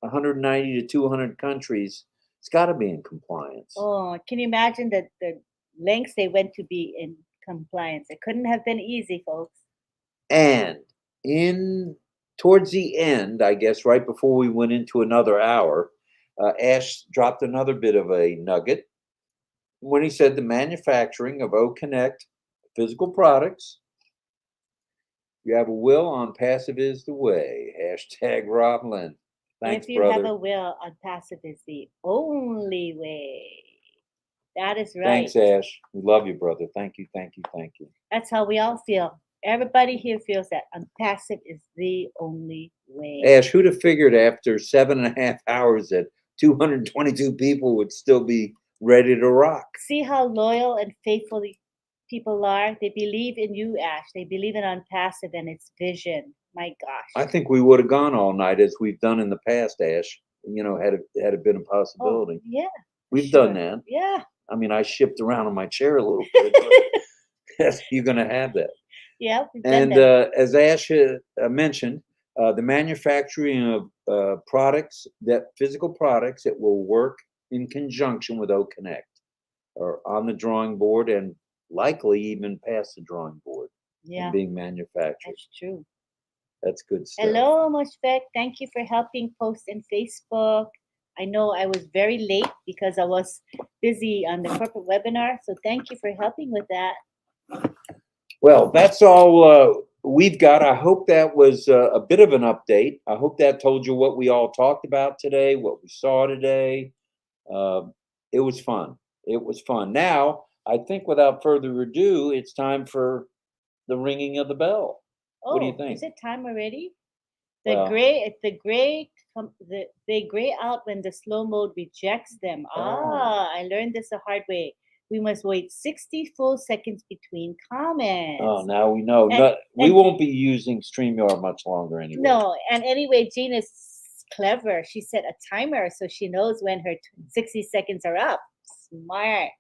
190 to 200 countries, it's got to be in compliance. Oh, can you imagine the lengths they went to be in compliance? It couldn't have been easy, folks. And towards the end, I guess, right before we went into another hour, Ash dropped another bit of a nugget when he said the manufacturing of O Connect physical products. You have a will on passive is the way. Hashtag RobLynn. Thanks, If you brother. have a will, on passive is the only way. That is right. Thanks, Ash. We love you, brother. Thank you, thank you, thank you. That's how we all feel. Everybody here feels that on passive is the only way. Ash, who'd have figured after 7.5 hours that 222 people would still be ready to rock? See how loyal and faithful the people are? They believe in you, Ash. They believe in on passive and its vision. My gosh. I think we would have gone all night as we've done in the past, Ash. Had it been a possibility. Yeah. We've sure. done that. Yeah. I mean, I shipped around on my chair a little bit. But you're going to have that. Yeah. We've done And that. as Ash mentioned, the manufacturing of physical products that will work in conjunction with O Connect are on the drawing board and likely even past the drawing board Yeah. and being manufactured. That's true. That's good stuff. Hello, Moshfek. Thank you for helping post in Facebook. I know I was very late because I was busy on the corporate webinar. So thank you for helping with that. Well, that's all we've got. I hope that was a bit of an update. I hope that told you what we all talked about today, what we saw today. It was fun. It was fun. Now, I think without further ado, it's time for the ringing of the bell. What do you think? Is it time already? Well- They gray out when the slow mode rejects them. I learned this the hard way. We must wait 60 full seconds between comments. Oh, now we know. We won't be using StreamYard much longer anyway. No, and anyway, Jean is clever. She set a timer so she knows when her 60 seconds are up. Smart.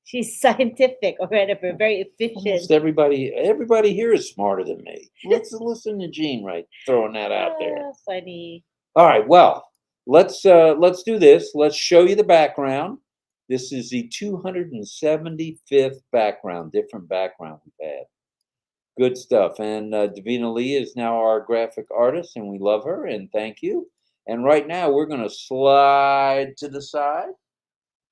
She's scientific or whatever, very efficient. Almost everybody here is smarter than me. Let's listen to Jean throwing that out there. Funny. All right, well, let's do this. Let's show you the background. This is the 275th background, different background we've had. Good stuff. And Davina Lee is now our graphic artist, and we love her, and thank you. And right now, we're going to slide to the side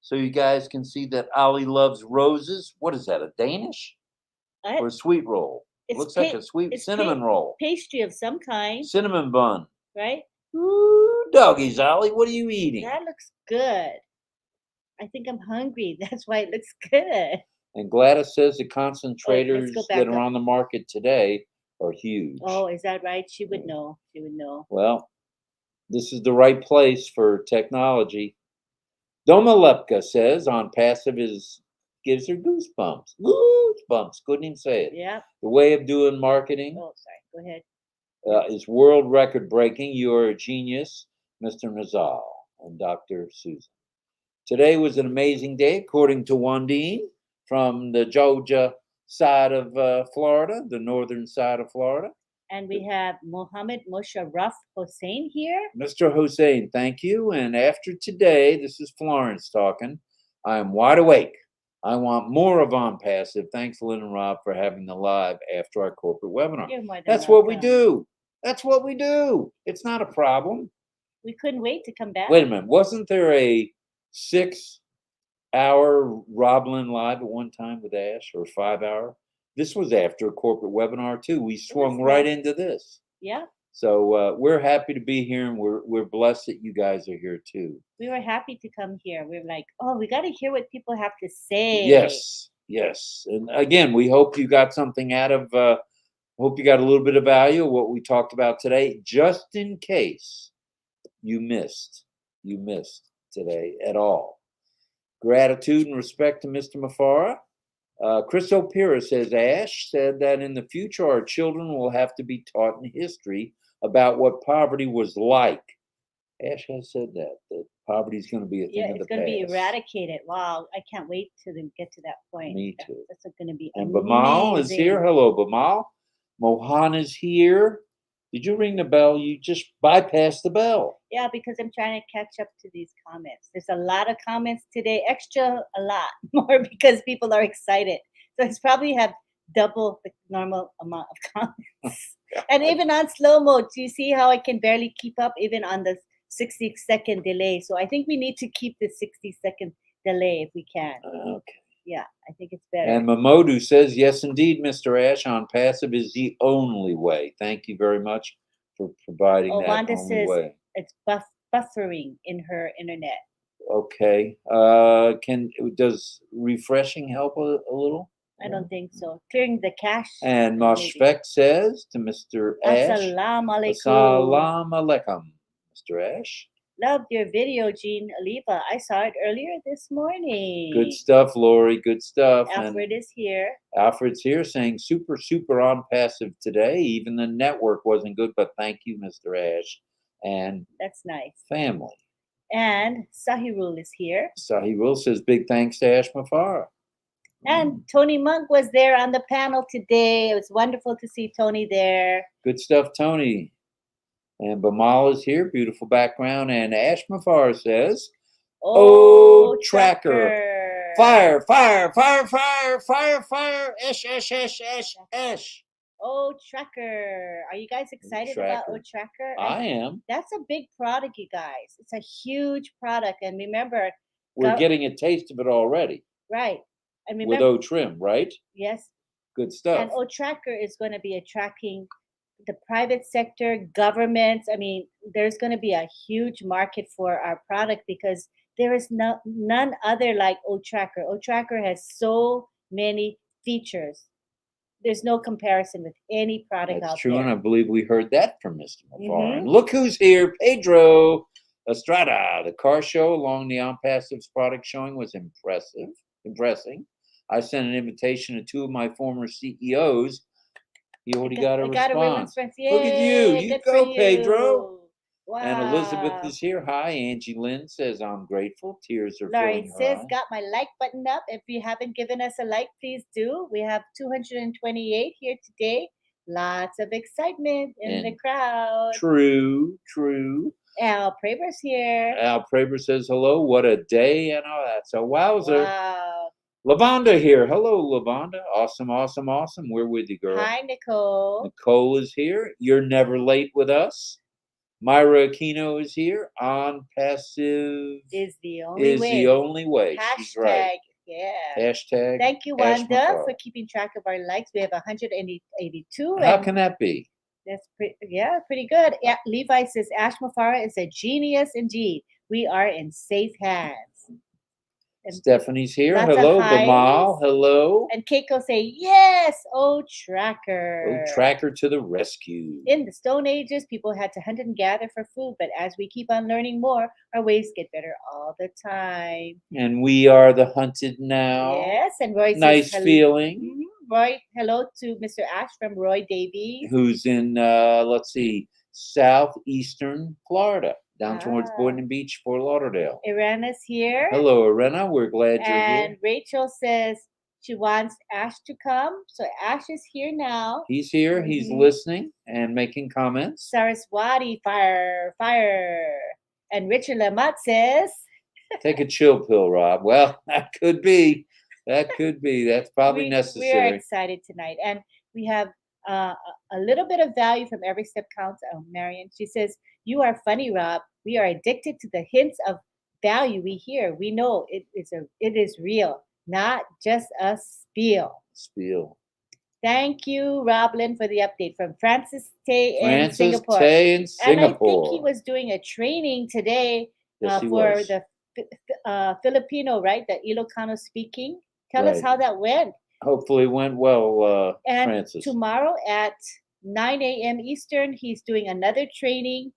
so you guys can see that Ollie loves roses. What is that, a Danish? Or a sweet roll? Looks like a sweet cinnamon roll. Pastry of some kind. Cinnamon bun. Right? Ooh, doggies, Ollie, what are you eating? That looks good. I think I'm hungry. That's why it looks good. And Gladys says the Oh, concentrators let's go that back are up. on the market today are huge. Oh, is that right? She would know. She would know. Well, this is the right place for technology. Doma Lepka says on passive is gives her goosebumps. Goosebumps. Couldn't even say it. Yeah. The way of doing marketing Oh, sorry. Go ahead. is world record breaking. You are a genius, Mr. Nazal and Dr. Susan. Today was an amazing day, according to Wandine from the Georgia side of Florida, the northern side of Florida. And we have Mohammed Mosharraf Hossein here. Mr. Hossein, thank you. And after today, this is Florence talking. I am wide awake. I want more of On Passive. Thanks, Lynn and Rob, for having the live after our corporate webinar. You're more than That's what we welcome. do. That's what we do. It's not a problem. We couldn't wait to come back. Wait a minute. Wasn't there a 6-hour RobLynn Live at one time with Ash, or 5-hour? This was after a corporate webinar too. We swung right into this. Yeah. So we're happy to be here, and we're blessed that you guys are here too. We were happy to come here. We were like, oh, we got to hear what people have to say. Yes, yes. And again, we hope you got something out of. Hope you got a little bit of value of what we talked about today, just in case you missed today at all. Gratitude and respect to Mr. Mafara. Chris O'Pira says, Ash said that in the future our children will have to be taught in history about what poverty was like. Ash has said that poverty is going to be a thing of the past. It's going to be eradicated. Wow, I can't wait to get to that point. Me too. That's going to be and amazing. Bamal is here. Hello, Bamal. Mohan is here. Did you ring the bell? You just bypassed the bell. Yeah, because I'm trying to catch up to these comments. There's a lot of comments today, extra a lot more because people are excited. So it's probably have double the normal amount of comments. And even on slow mode, do you see how I can barely keep up even on the 60-second delay? So I think we need to keep the 60-second delay if we can. Okay. Yeah, I think it's better. And Mamodu says, yes, indeed, Mr. Ash, on passive is the only way. Thank you very much for providing that Wanda only says way. it's buffering in her internet. Okay. Does refreshing help a little? I don't think so. Clearing the cache. And Moshfek says to Mr. Ash, Assalamu alaikum. Assalamu alaikum, Mr. Ash. Loved your video, Jean Aliva. I saw it earlier this morning. Good stuff, Lori. Good stuff. Alfred is here. Alfred's here saying super, super on passive today. Even the network wasn't good, but thank you, Mr. Ash. And that's nice. Family. And Sahirul is here. Sahirul says big thanks to Ash Mafara. And Tony Monk was there on the panel today. It was wonderful to see Tony there. Good stuff, Tony. And Bamal is here, beautiful background. And Ash Mafar says, oh, tracker. Fire, fire, fire, fire, fire, fire. Ash, ash, ash, ash, ash. Oh, tracker. Are you guys excited about Oh Tracker? I am. That's a big product, you guys. It's a huge product. And remember, we're getting a taste of it already. Right. And remember, with O Trim, right? Yes. Good stuff. And O Tracker is going to be attracting the private sector, governments. I mean, there's going to be a huge market for our product because there is none other like O Tracker. O Tracker has so many features. There's no comparison with any product out there. That's true, and I believe we heard that from Mr. Mafar. And look who's here, Pedro Estrada. The car show along the On Passives product showing was impressing. I sent an invitation to 2 of my former CEOs. He already got a response. Look at you. You go, Pedro. Wow. And Elizabeth is here. Hi, Angie Lynn says, I'm grateful. Tears are Laurie filling her says, eyes. got my like button up. If you haven't given us a like, please do. We have 228 here today. Lots of excitement in the crowd. True. Al Praber's here. Al Praber says, hello. What a day and all that. So, wowzer. Wow. Lavonda here. Hello, Lavonda. Awesome. We're with you, girl. Hi, Nicole. Nicole is here. You're never late with us. Myra Aquino is here. On Passive is the only way. Hashtag, she's right. Yeah. Hashtag. Thank you, Wanda, for keeping track of our likes. We have 182. How can that be? That's pretty good. Yeah, Levi says Ash Mafara is a genius indeed. We are in safe hands. And, Stephanie's here. lots of Hello, highs. Bamal. Hello. and Keiko say, yes, oh tracker. Oh, tracker to the rescue. In the Stone Ages, people had to hunt and gather for food, but as we keep on learning more, our ways get better all the time. And we are the hunted now. Yes, and Roy says, Nice hello. feeling. Roy, hello to Mr. Ash from Roy Davies. Who's in, let's see, southeastern Florida, down towards Ah. Boynton Beach, Fort Lauderdale. Irana's here. Hello, Irena. We're glad you're And here. Rachel says she wants Ash to come. So Ash is here now. He's here. He's Mhm. listening and making comments. Saraswati, fire, fire. And Richard Lamont says, Take a chill pill, Rob. Well, that could be. That could be. That's probably we are necessary. excited tonight. And we have a little bit of value from Every Step Counts. Oh, Marion, she says, you are funny, Rob. We are addicted to the hints of value we hear. We know it is real, not just a spiel. Spiel. Thank you, RobLynn, for the update from Francis Tay in Francis Singapore. Tay in And I think he Singapore. was doing a training today Yes, he for was. the Filipino, right? The Ilocano speaking. Tell us Right. how that went. Hopefully went well, And Francis. tomorrow at 9 a.m. Eastern, he's doing another training.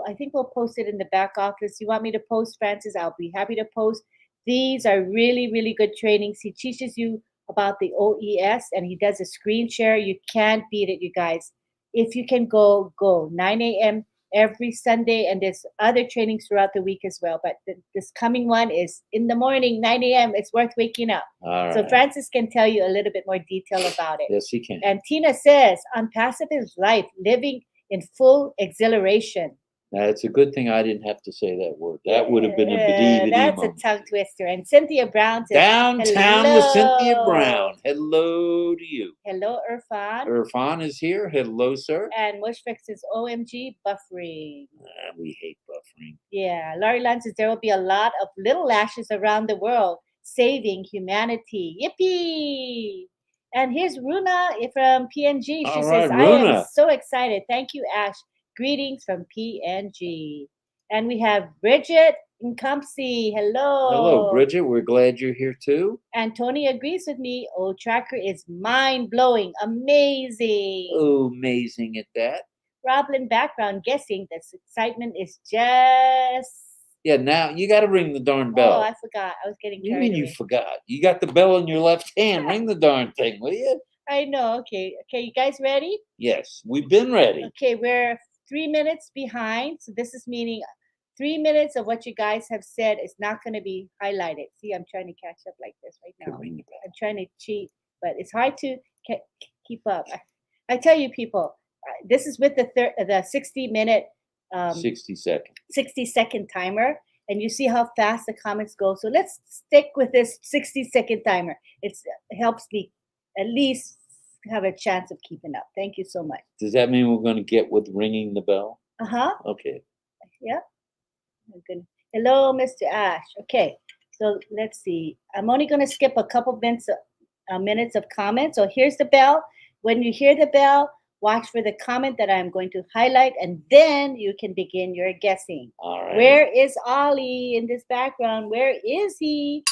I think we'll post it in the back office. You want me to post, Francis? I'll be happy to post. These are really, really good trainings. He teaches you about the OES and he does a screen share. You can't beat it, you guys. If you can go. 9 a.m. every Sunday, and there's other trainings throughout the week as well. But this coming one is in the morning, 9 a.m. It's worth waking up. All So right. Francis can tell you a little bit more detail about it. Yes, he can. And Tina says, on passive is life, living in full exhilaration. Now, it's a good thing I didn't have to say that word. That would have been a badee That's moment. a tongue twister. And Cynthia Brown says, Downtown with Cynthia hello. Brown. Hello to you. Hello, Irfan. Irfan is here. Hello, sir. And Mushfik says, OMG, buffering. We hate buffering. Yeah, Laurie Lunn says, there will be a lot of little lashes around the world saving humanity. Yippee! And here's Runa from PNG. She All says, right, I am Runa. so excited. Thank you, Ash. Greetings from PNG. And we have Bridget in Campsie. Hello. Hello, Bridget. We're glad you're here too. And Tony agrees with me. Oh, Tracker is mind-blowing. Amazing. Oh, amazing at that. RobLynn background guessing this excitement is just... Yeah, now you got to ring the darn Oh, bell. I forgot. I was getting You carried mean you away. forgot? You got the bell in your left hand. Ring the darn thing, will you? I know. Okay, you guys ready? Yes, we've been ready. Okay, we're 3 minutes behind. So this is meaning 3 minutes of what you guys have said is not going to be highlighted. See, I'm trying to catch up like this right now. Ring the bell. I'm trying to cheat, but it's hard to keep up. I tell you, people, this is with the 60-minute, 60 seconds. 60-second timer, and you see how fast the comments go. So let's stick with this 60-second timer. It helps me at least have a chance of keeping up. Thank you so much. Does that mean we're going to get with ringing the bell? Okay. Yeah. Hello, Mr. Ash. Okay, so let's see. I'm only going to skip a couple minutes of comments. So here's the bell. When you hear the bell, watch for the comment that I'm going to highlight, and then you can begin your guessing. All right. Where is Ollie in this background? Where is he?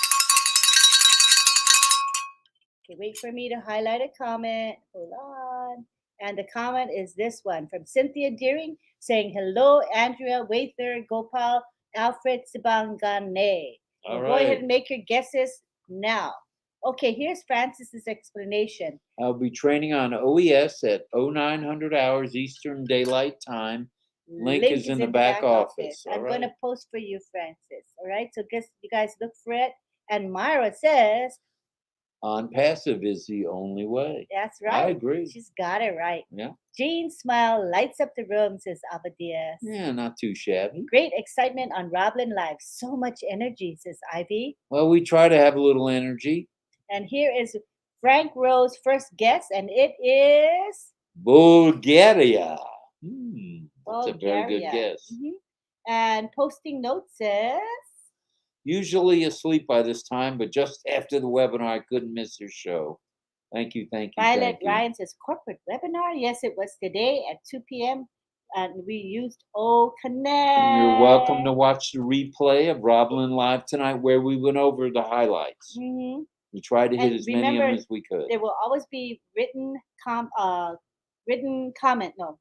Okay, wait for me to highlight a comment. Hold on. And the comment is this one from Cynthia Deering saying, hello, Andrea, Waither, Gopal, Alfred Sibangane. All Go ahead right. and make your guesses now. Okay, here's Francis's explanation. I'll be training on OES at 0900 hours Eastern Daylight Time. Link is in the back office. I'm All going to right. post for you, Francis. All right, so you guys look for it. And Myra says, On passive is the only way. that's right. I agree. She's got it right. Yeah. Jean's smile lights up the room, says Abadias. Yeah, not too shabby. Great excitement on RobLynn Live. So much energy, says Ivy. Well, we try to have a little energy. And here is Frank Rowe's first guess, and it is Bulgaria. That's a very good Bulgaria. guess. And posting notes says, Usually asleep by this time, but just after the webinar, I couldn't miss your show. Thank you, thank you, Violet thank you. Ryan says, corporate webinar? Yes, it was today at 2 p.m. and we used O Connect. And you're welcome to watch the replay of RobLynn Live tonight, where we went over the highlights. Mhm. We tried to hit And as many of them remember, as we could. There will always be written comment. No,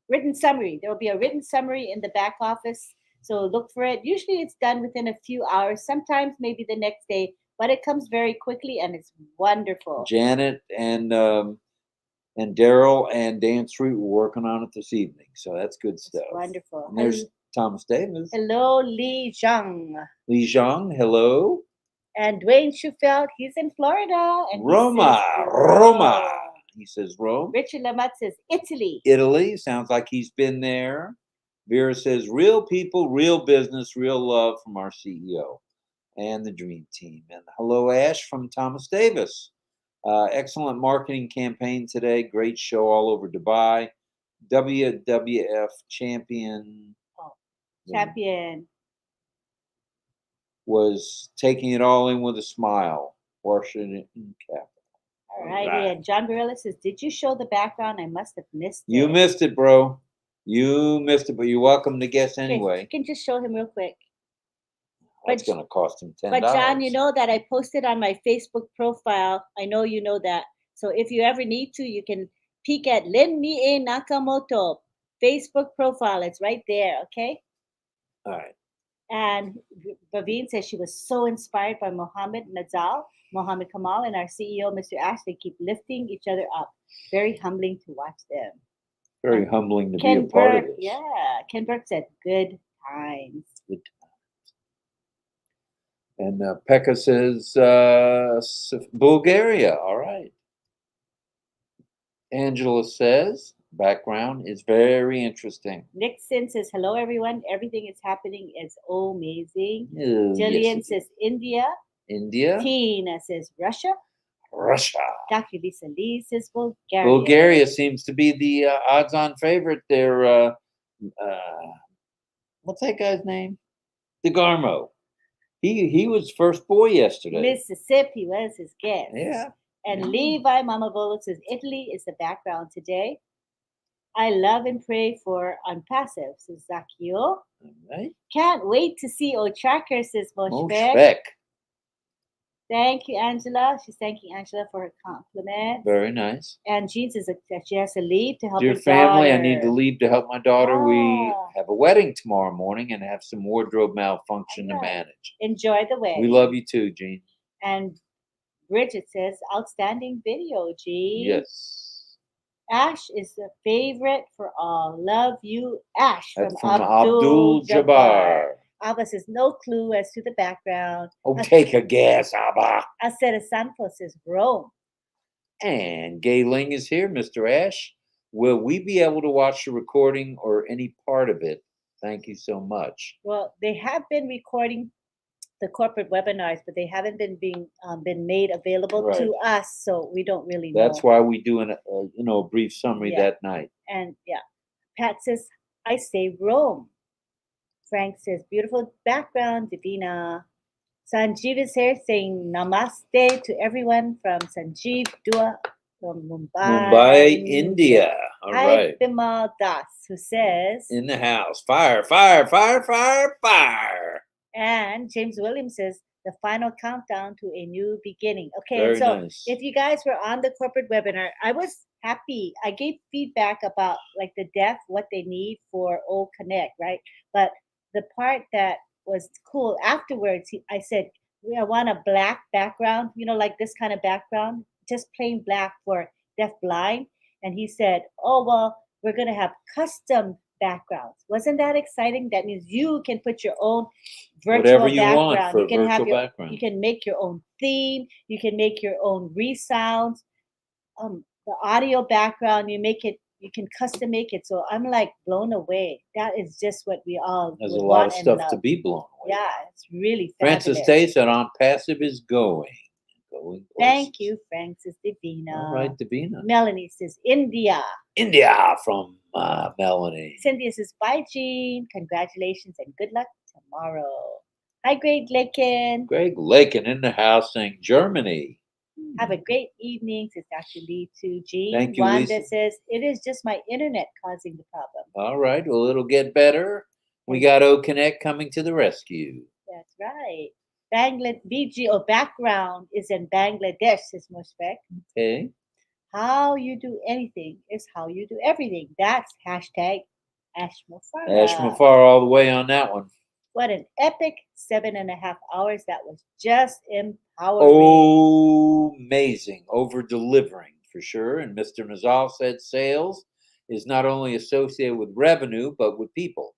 written summary. There will be a written summary in the back office. So look for it. Usually it's done within a few hours, sometimes maybe the next day, but it comes very quickly and it's wonderful. Janet and Daryl and Dan Street were working on it this evening, so that's good stuff. Wonderful. And there's Thomas Davis. Hello, Li Zhang. Li Zhang, hello. And Dwayne Schufeld, he's in Florida. And Roma, Roma. He says Rome. Richard Lamotte says Italy. Italy, sounds like he's been there. Vera says real people, real business, real love from our CEO and the dream team. And hello, Ash from Thomas Davis. Excellent marketing campaign today. Great show all over Dubai. WWF champion. Champion. Was taking it all in with a smile. Washington capital. All righty. And John Barilla says, did you show the background? I must have missed it. You missed it, bro. You missed it, but you're welcome to guess anyway. You can just show him real quick. That's going to cost him $10. But John, you know that I posted on my Facebook profile. I know you know that. So if you ever need to, you can peek at Lynn Mie Nakamoto Facebook profile. It's right there, okay? All right. And Bavine says she was so inspired by Mohammed Nazal, Mohammed Kamal, and our CEO, Mr. Ash. They keep lifting each other up. Very humbling to watch them. Very humbling to be a part of this. Yeah, Ken Burke said, good times. Good times. And Pekka says, Bulgaria. All right. Angela says, background is very interesting. Nixon says, hello, everyone. Everything is happening is amazing. Oh, Jillian yes, says, India. India. Tina says, Russia. Russia. Dr. Lisa Lee says, Bulgaria. Bulgaria seems to be the odds-on favorite. They're, what's that guy's name? DeGarmo. He was first boy yesterday. Mississippi was his guess. Yeah. And Levi Mamavolo says, Italy is the background today. I love and pray for Unpassive, says Zakio. All right. Can't wait to see O'Tracker, says Moshfek. Moshfek. Thank you, Angela. She's thanking Angela for her compliment. Very nice. And Jean says that she has to leave to help Dear her family, daughter. I need to leave to help my daughter. We have a wedding tomorrow morning and have some wardrobe malfunction to manage. Enjoy the wedding. We love you too, Jean. And Bridget says, outstanding video, Jean. Yes. Ash is the favorite for all. Love you, Ash. That's from Abdul Jabbar. Abba says, no clue as to the background. Oh, take a guess, Abba. Acera Santos says, Rome. And Gay Ling is here, Mr. Ash. Will we be able to watch the recording or any part of it? Thank you so much. Well, they have been recording the corporate webinars, but they haven't been made available to us, so we don't really know. That's why we do a brief summary that night. And Pat says, I say Rome. Frank says, beautiful background, Divina. Sanjeev is here saying namaste to everyone from Sanjeev Dua from Mumbai, India. All right. Bimal Das, who says, in the house, fire, fire, fire, fire, fire. And James Williams says, the final countdown to a new beginning. Okay, Very so nice. If you guys were on the corporate webinar, I was happy. I gave feedback about like the deaf, what they need for O Connect, right? But the part that was cool afterwards, I said, I want a black background, like this kind of background, just plain black for deaf blind. And he said, oh, well, we're going to have custom backgrounds. Wasn't that exciting? That means you can put your own virtual Whatever you background. want for you can virtual have background. You can make your own theme. You can make your own resounds. The audio background, you can custom make it. So I'm like blown away. That is just what we all There's a would lot want of and stuff love. to be blown away. Yeah, it's really fabulous. Francis Day said on passive is going. Thank you, Francis Divina. All right, Divina. Melanie says India. India from Melanie. Cynthia says, bye, Jean. Congratulations and good luck tomorrow. Hi, Greg Lakin. Greg Lakin in the house saying Germany. Have a great evening, says Dr. Lee to Jean. Thank you, Wanda Lisa. says, it is just my internet causing the problem. All right. Well, it'll get better. We got O Connect coming to the rescue. That's right. BGO background is in Bangladesh, says Mushfek. Okay. How you do anything is how you do everything. That's hashtag Ashmafara. Ashmafar all the way on that one. What an epic 7.5 hours. That was just empowering. Oh, amazing. Over delivering for sure. And Mr. Mazal said sales is not only associated with revenue, but with people.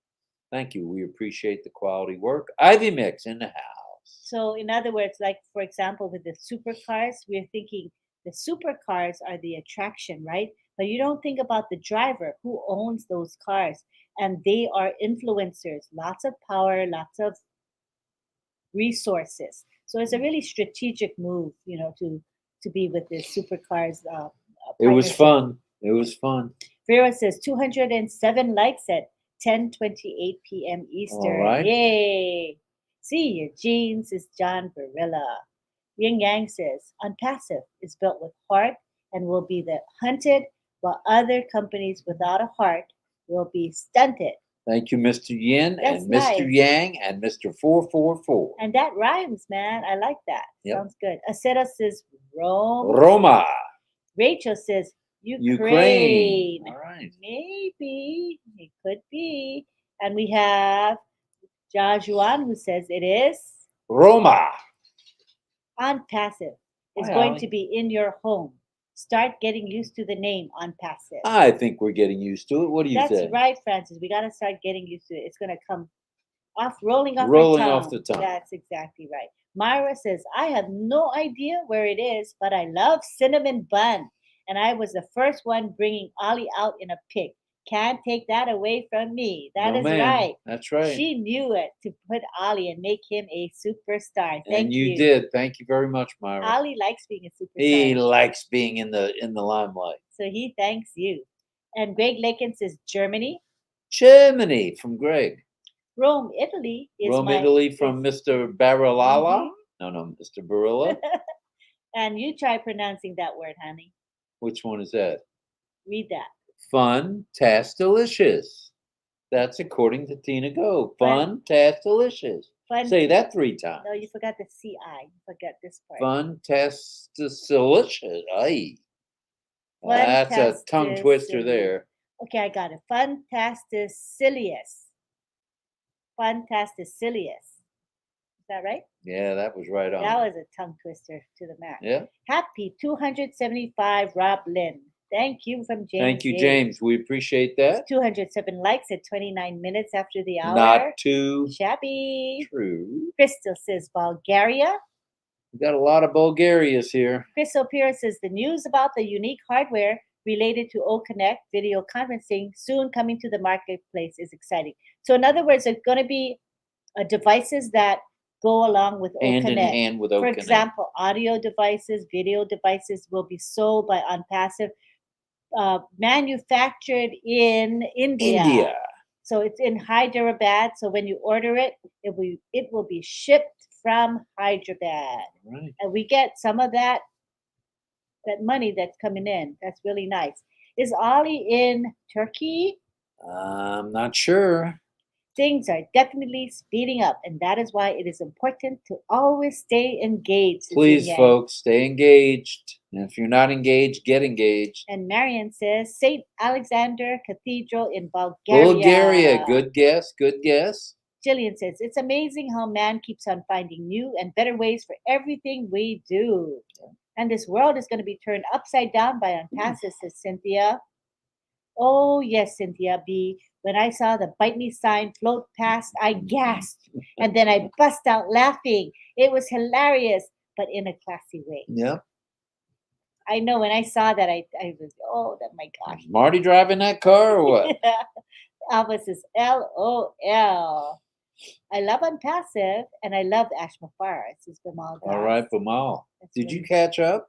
Thank you. We appreciate the quality work. Ivy Mix in the house. So, in other words, like for example, with the supercars, we're thinking the supercars are the attraction, right? But you don't think about the driver who owns those cars, and they are influencers, lots of power, lots of resources. So it's a really strategic move, to be with the supercars. It was partnership. fun. It was fun. Vera says 207 likes at 10:28 p.m. Eastern. All right. Yay! See your jeans is John Barilla. Yin Yang says Unpassive is built with heart and will be the hunted, while other companies without a heart will be stunted. Thank you, Mr. Yin That's and Mr. nice. Yang and Mr. 444. And that rhymes, man. I like that. Yep. Sounds good. Aceta says Rome. Roma. Rachel says Ukraine. Ukraine. All right. Maybe. It could be. And we have Jajuan who says it is Roma. Unpassive. It's Hi, going Ollie. to be in your home. Start getting used to the name Unpassive. I think we're getting used to it. What do you That's say? right, Francis. We got to start getting used to it. It's going to come rolling off the tongue. That's exactly right. Myra says, I have no idea where it is, but I love cinnamon bun. And I was the first one bringing Ollie out in a pig. Can't take that away from me. That No, is ma'am. right. That's right. She knew it to put Ollie and make him a superstar. Thank and you did. Thank you very much, Myra. Ollie likes being a superstar. He likes being in the limelight. So he thanks you. And Greg Lakin says Germany. Germany from Greg. Rome, Italy is Rome, Italy from Mr. Barilala. Mhm. No, Mr. Barilla. And you try pronouncing that word, honey. Which one is that? Read that. Fun-tastic-delicious. That's according to Tina Go. Fun-tastic-delicious. Fun. Say that 3 times. No, you forgot the CI. You forgot this part. Fun-tastic-delicious. Aye. That's a tongue twister there. Okay, I got it. Fantasticilious. Fantasticilious. Is that right? Yeah, that was right on. That was a tongue twister to the max. Yeah. Happy 275, RobLynn. Thank you from James. Thank you, James. We appreciate that. 207 likes at 29 minutes after the hour. Not too shabby. true. Crystal says Bulgaria. We got a lot of Bulgarias here. Crystal Pierce says the news about the unique hardware related to O-Connect video conferencing soon coming to the marketplace is exciting. So in other words, there's going to be devices that go along with O-Connect. Hand in hand with O-Connect. For example, audio devices, video devices will be sold by Unpassive, manufactured in India. So it's in Hyderabad. So when you order it, it will be shipped from Hyderabad. Right. And we get some of that money that's coming in. That's really nice. Is Ollie in Turkey? I'm not sure. Things are definitely speeding up, and that is why it is important to always stay engaged. Please, folks, stay engaged. And if you're not engaged, get engaged. And Marion says St. Alexander Cathedral in Bulgaria. Bulgaria, good guess, good guess. Jillian says, it's amazing how man keeps on finding new and better ways for everything we do. And this world is going to be turned upside down by Unpassive, says Cynthia. Oh, yes, Cynthia B. When I saw the bite me sign float past, I gasped. And then I bust out laughing. It was hilarious, but in a classy way. Yeah. I know when I saw that, I was, oh, my gosh. Is Marty driving that car or what? Alva says, LOL. I love Unpassive, and I love Ashmafara. Says Bamal. All right, Bamal. Did you catch up?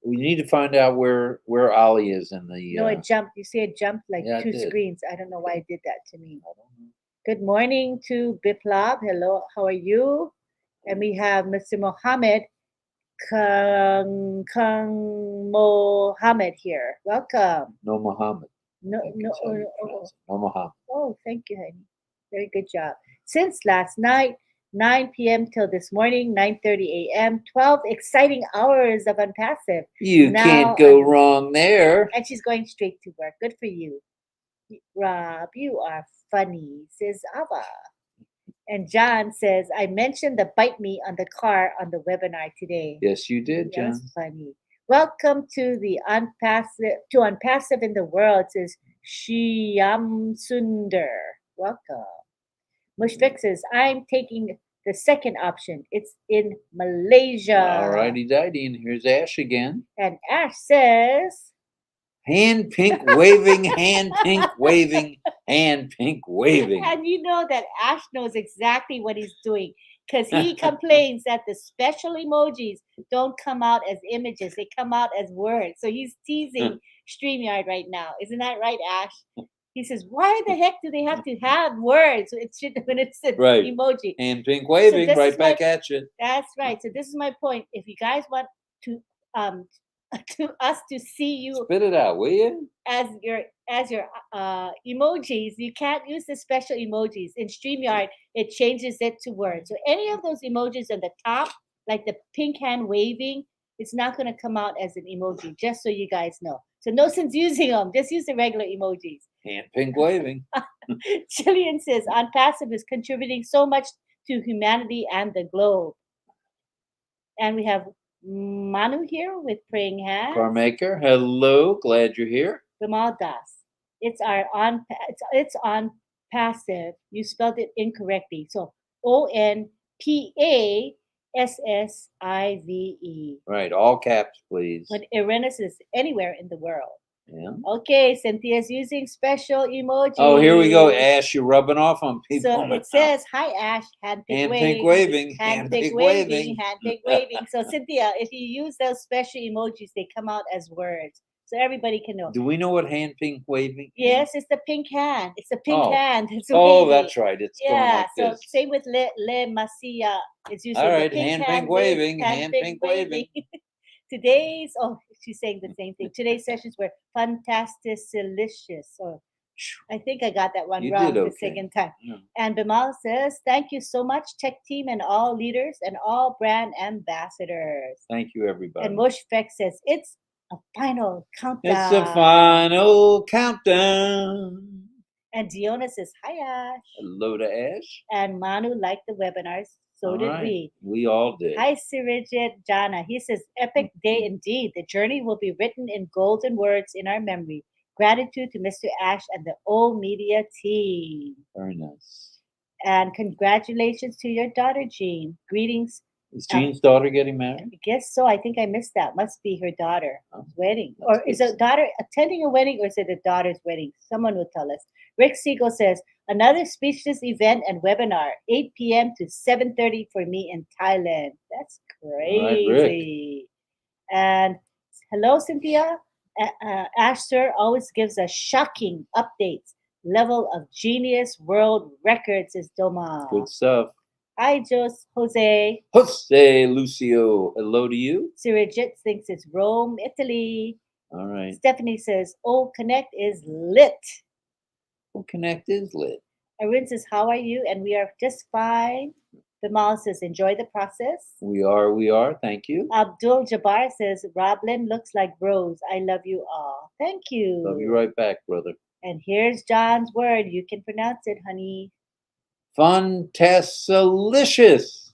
We need to find out where Ollie is in the. No, it jumped. You see, it jumped like yeah, 2 screens. I don't know why it did that to me. Good morning to Biplab. Hello, how are you? And we have Mr. Mohammed Kung Mohammed here. Welcome. No Muhammad. No, I think no, is how you oh, pronounce it. No Muhammad. oh, thank you, honey. Very good job. Since last night, 9 p.m. till this morning, 9:30 a.m., 12 exciting hours of Unpassive. You Now can't go I'm- wrong there. And she's going straight to work. Good for you. Rob, you are funny, says Ava. And John says, I mentioned the bite me on the car on the webinar today. Yes, you did, That John. was funny. Welcome to the Unpassive in the World, says Shyam Sundar. Welcome. Mushfik says, I'm taking the second option. It's in Malaysia. All righty, dighty. And here's Ash again. And Ash says, Hand pink waving, hand pink waving, hand pink waving. and you know that Ash knows exactly what he's doing because he complains that the special emojis don't come out as images, they come out as words. So he's teasing StreamYard right now. Isn't that right, Ash? He says, why the heck do they have to have words when it's an Right. emoji? Hand pink waving, this right is my- back at you. That's right. So this is my point. If you guys want to us to see you Spit it out, will you? as your emojis, you can't use the special emojis. In StreamYard, it changes it to words. So any of those emojis on the top, like the pink hand waving, it's not going to come out as an emoji, just so you guys know. So no sense using them. Just use the regular emojis. Hand pink waving. Jillian says, Unpassive is contributing so much to humanity and the globe. And we have Manu here with praying hands. Carmaker, hello. Glad you're here. Gamal Das. It's on passive. You spelled it incorrectly. So ONPASSIVE. Right, all caps, please. When Irena's is anywhere in the world. Yeah. Okay, Cynthia's using special emojis. Oh, here we go, Ash. You're rubbing off on people. So it says, "Hi, Ash." Hand pink hand waving. pink waving. Hand pink waving. Hand pink waving. So Cynthia, if you use those special emojis, they come out as words, so everybody can know. Do we know what hand pink waving? Yes, it's the pink hand. It's the pink Oh. hand. It's Oh, wavy. that's right. It's going Yeah. like So this. same with Le Masia. It's usually All right, the pink hand hand pink waving, hand hand pink pink waving. She's saying the same thing. Today's sessions were fantastic-delicious. So I think I got that one You wrong did the okay. second time. Yeah. And Bimal says, thank you so much, tech team and all leaders and all brand ambassadors. Thank you, everybody. And Mushfek says, it's a final countdown. It's a final countdown. And Diona says, hi, Ash. Hello to Ash. And Manu liked the webinars. So All did right. we. We all did. Hi, Sirijit Jana. He says, epic day indeed. The journey will be written in golden words in our memory. Gratitude to Mr. Ash and the O Media team. Very nice. And congratulations to your daughter, Jean. Greetings. Is Jean's daughter getting married? I guess so. I think I missed that. Must be her daughter. Oh, Wedding. that's Or is good. a daughter attending a wedding or is it a daughter's wedding? Someone will tell us. Rick Siegel says, another speechless event and webinar, 8 p.m. to 7:30 for me in Thailand. That's right, crazy. And hello, Cynthia. Ash Sir always gives us shocking updates. Level of genius world records is Doma. Good stuff. Hi, Jose. Jose Lucio, hello to you. Sirijit thinks it's Rome, Italy. All right. Stephanie says, oh, Connect is lit. Well, Connect is lit. Arun says, how are you? And we are just fine. Bimal says, enjoy the process. We are. Thank you. Abdul Jabbar says, RobLynn looks like bros. I love you all. Thank you. Love you right back, brother. And here's John's word. You can pronounce it, honey. Fantastilicious.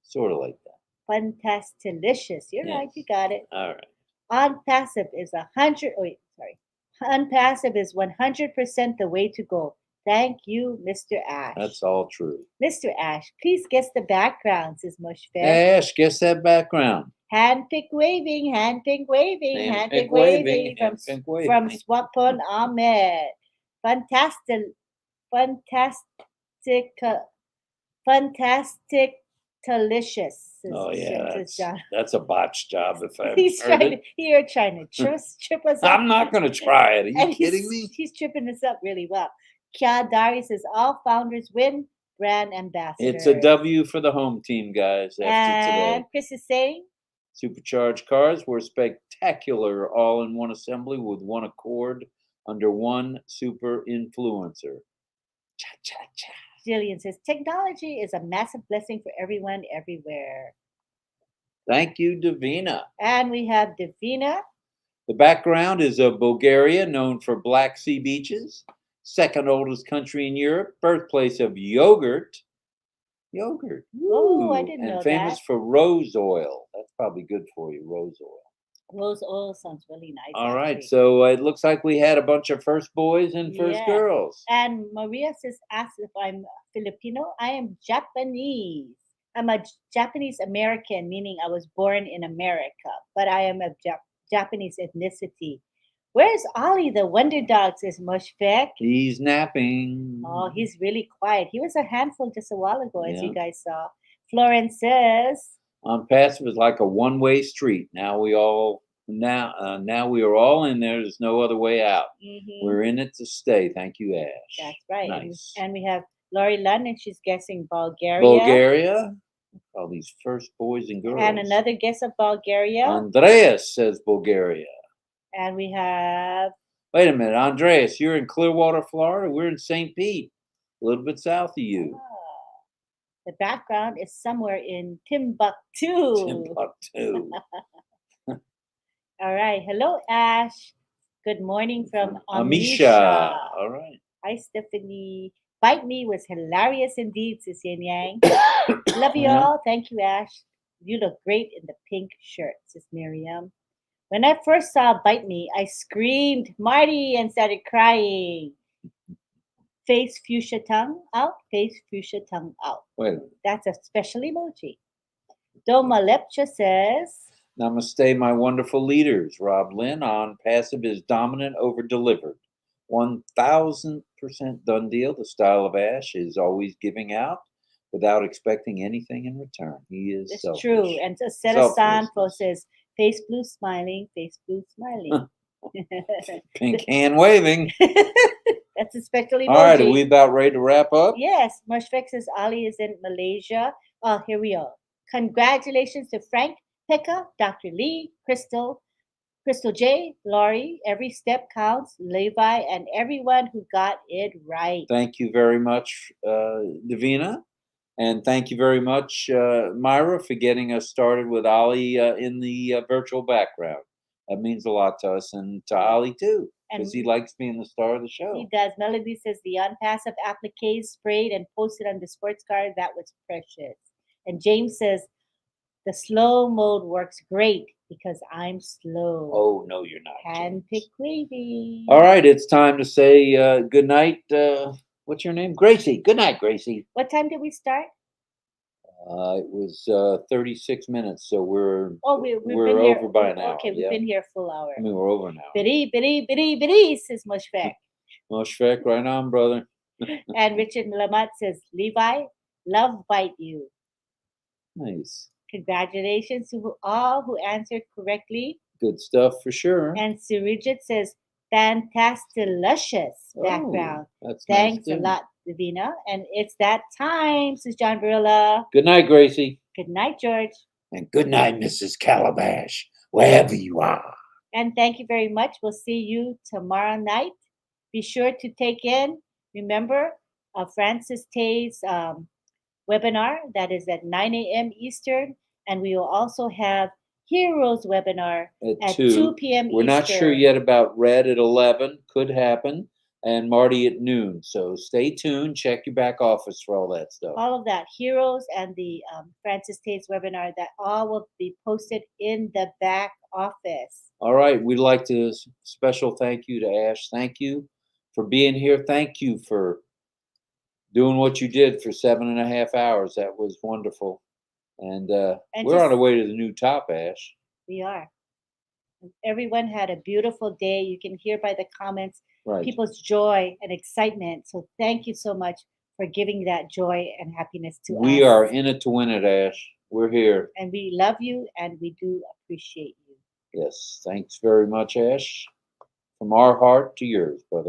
Sort of like that. Fantastilicious. You're Yes. right. You got it. All right. Unpassive is 100. Wait, sorry. Unpassive is 100% the way to go. Thank you, Mr. Ash. That's all true. Mr. Ash, please guess the background, says Mushfek. Ash, guess that background. Handpick waving, handpick waving, handpick Handpick waving, waving, from handpick waving. Swapon Ahmed. Fantastic, delicious. Oh yeah, says John. that's a botched job if I He's heard trying it. to trip us up. I'm not going to try it. Are you And kidding me? He's tripping us up really well. Kya Dari says, all founders win. brand ambassadors. It's a W for the home team, guys, after And today. Chris is saying, Supercharged cars were spectacular, all in one assembly with one accord under one super influencer. Cha cha cha. Jillian says, technology is a massive blessing for everyone everywhere. Thank you, Davina. And we have Davina. The background is of Bulgaria, known for Black Sea beaches, second oldest country in Europe, birthplace of yogurt. Yogurt. Oh, I Woo. didn't And know famous that. for rose oil. That's probably good for you, rose oil. Rose oil sounds really nice. All right, actually. so it looks like we had a bunch of first boys and first Yeah. girls. And Maria says, asks if I'm Filipino. I am Japanese. I'm a Japanese American, meaning I was born in America, but I am of Japanese ethnicity. Where's Ollie, the wonder dog? Says Mushfek. He's napping. Oh, he's really quiet. He was a handful just a while ago, as you Yeah. guys saw. Florence says, On passive is like a one-way street. Now we are all in there. There's no other way out. mhm, We're in it to stay. Thank you, Ash. that's right. Nice. And we have Lori Lund, and she's guessing Bulgaria. Bulgaria. All these first boys and girls. And another guess of Bulgaria. Andreas says Bulgaria. And we have, Wait a minute, Andreas, you're in Clearwater, Florida. We're in St. Pete, a little bit south of you. the background is somewhere in Timbuktu. Timbuktu. All right. Hello, Ash. Good morning from Amisha. Amisha. All right. Hi, Stephanie. Bite Me was hilarious indeed, Sis Yin Yang. Love you Yeah. all. Thank you, Ash. You look great in the pink shirt, Sis Miriam. When I first saw Bite Me, I screamed, Marty, and started crying. Face fuchsia tongue out, face fuchsia tongue out. Wait a minute. That's a special emoji. Doma Lepcha says, Namaste, my wonderful leaders. RobLynn on passive is dominant over delivered. 1000% done deal. The style of Ash is always giving out without expecting anything in return. He is it's selfish. true. And Seta Sanfo Selflessness. says, face blue smiling, face blue smiling. Pink hand waving. That's a special emoji. All right, are we about ready to wrap up? Yes, Mushfek says Ali is in Malaysia. Oh, here we are. Congratulations to Frank, Pekka, Dr. Lee, Crystal J, Laurie, every step counts, Levi, and everyone who got it right. Thank you very much, Davina. And thank you very much, Myra, for getting us started with Ollie in the virtual background. That means a lot to us and to Ollie too, because he likes being the star of the show. He does. Melody says the unpassive applique sprayed and posted on the sports car. That was precious. And James says the slow mode works great because I'm slow. Oh, no, you're not. Handpick wavy. All right, it's time to say good night. What's your name? Gracie. Good night, Gracie. What time did we start? It was 36 minutes, so we're we've been over here, by an hour. Okay, we've been here a full hour. I mean, we're over an hour. Biddy, says Mushfek. Mushfek, right on, brother. And Richard Lamat says, Levi, love bite you. Nice. Congratulations to all who answered correctly. Good stuff for sure. And Surijit says, fantastilicious background. That's Thanks nice a too. lot, Davina. And it's that time, says John Barilla. Good night, Gracie. Good night, George. And good night, Mrs. Calabash, wherever you are. And thank you very much. We'll see you tomorrow night. Be sure to take in, remember, Francis Tay's webinar. That is at 9 a.m. Eastern. And we will also have Heroes webinar at 2 p.m. We're not sure Eastern. yet about Red at 11. Could happen. And Marty at noon. So stay tuned. Check your back office for all that stuff. All of that, Heroes and the Francis Tate's webinar, that all will be posted in the back office. All right. We'd like to special thank you to Ash. Thank you for being here. Thank you for doing what you did for 7.5 hours. That was wonderful. And we're on our way to the new top, Ash. We are. Everyone had a beautiful day. You can hear by the comments people's joy and excitement. So thank you so much for giving that joy and happiness to us. We are in it to win it, Ash. We're here. And we love you and we do appreciate you. Yes. Thanks very much, Ash. From our heart to yours, brother.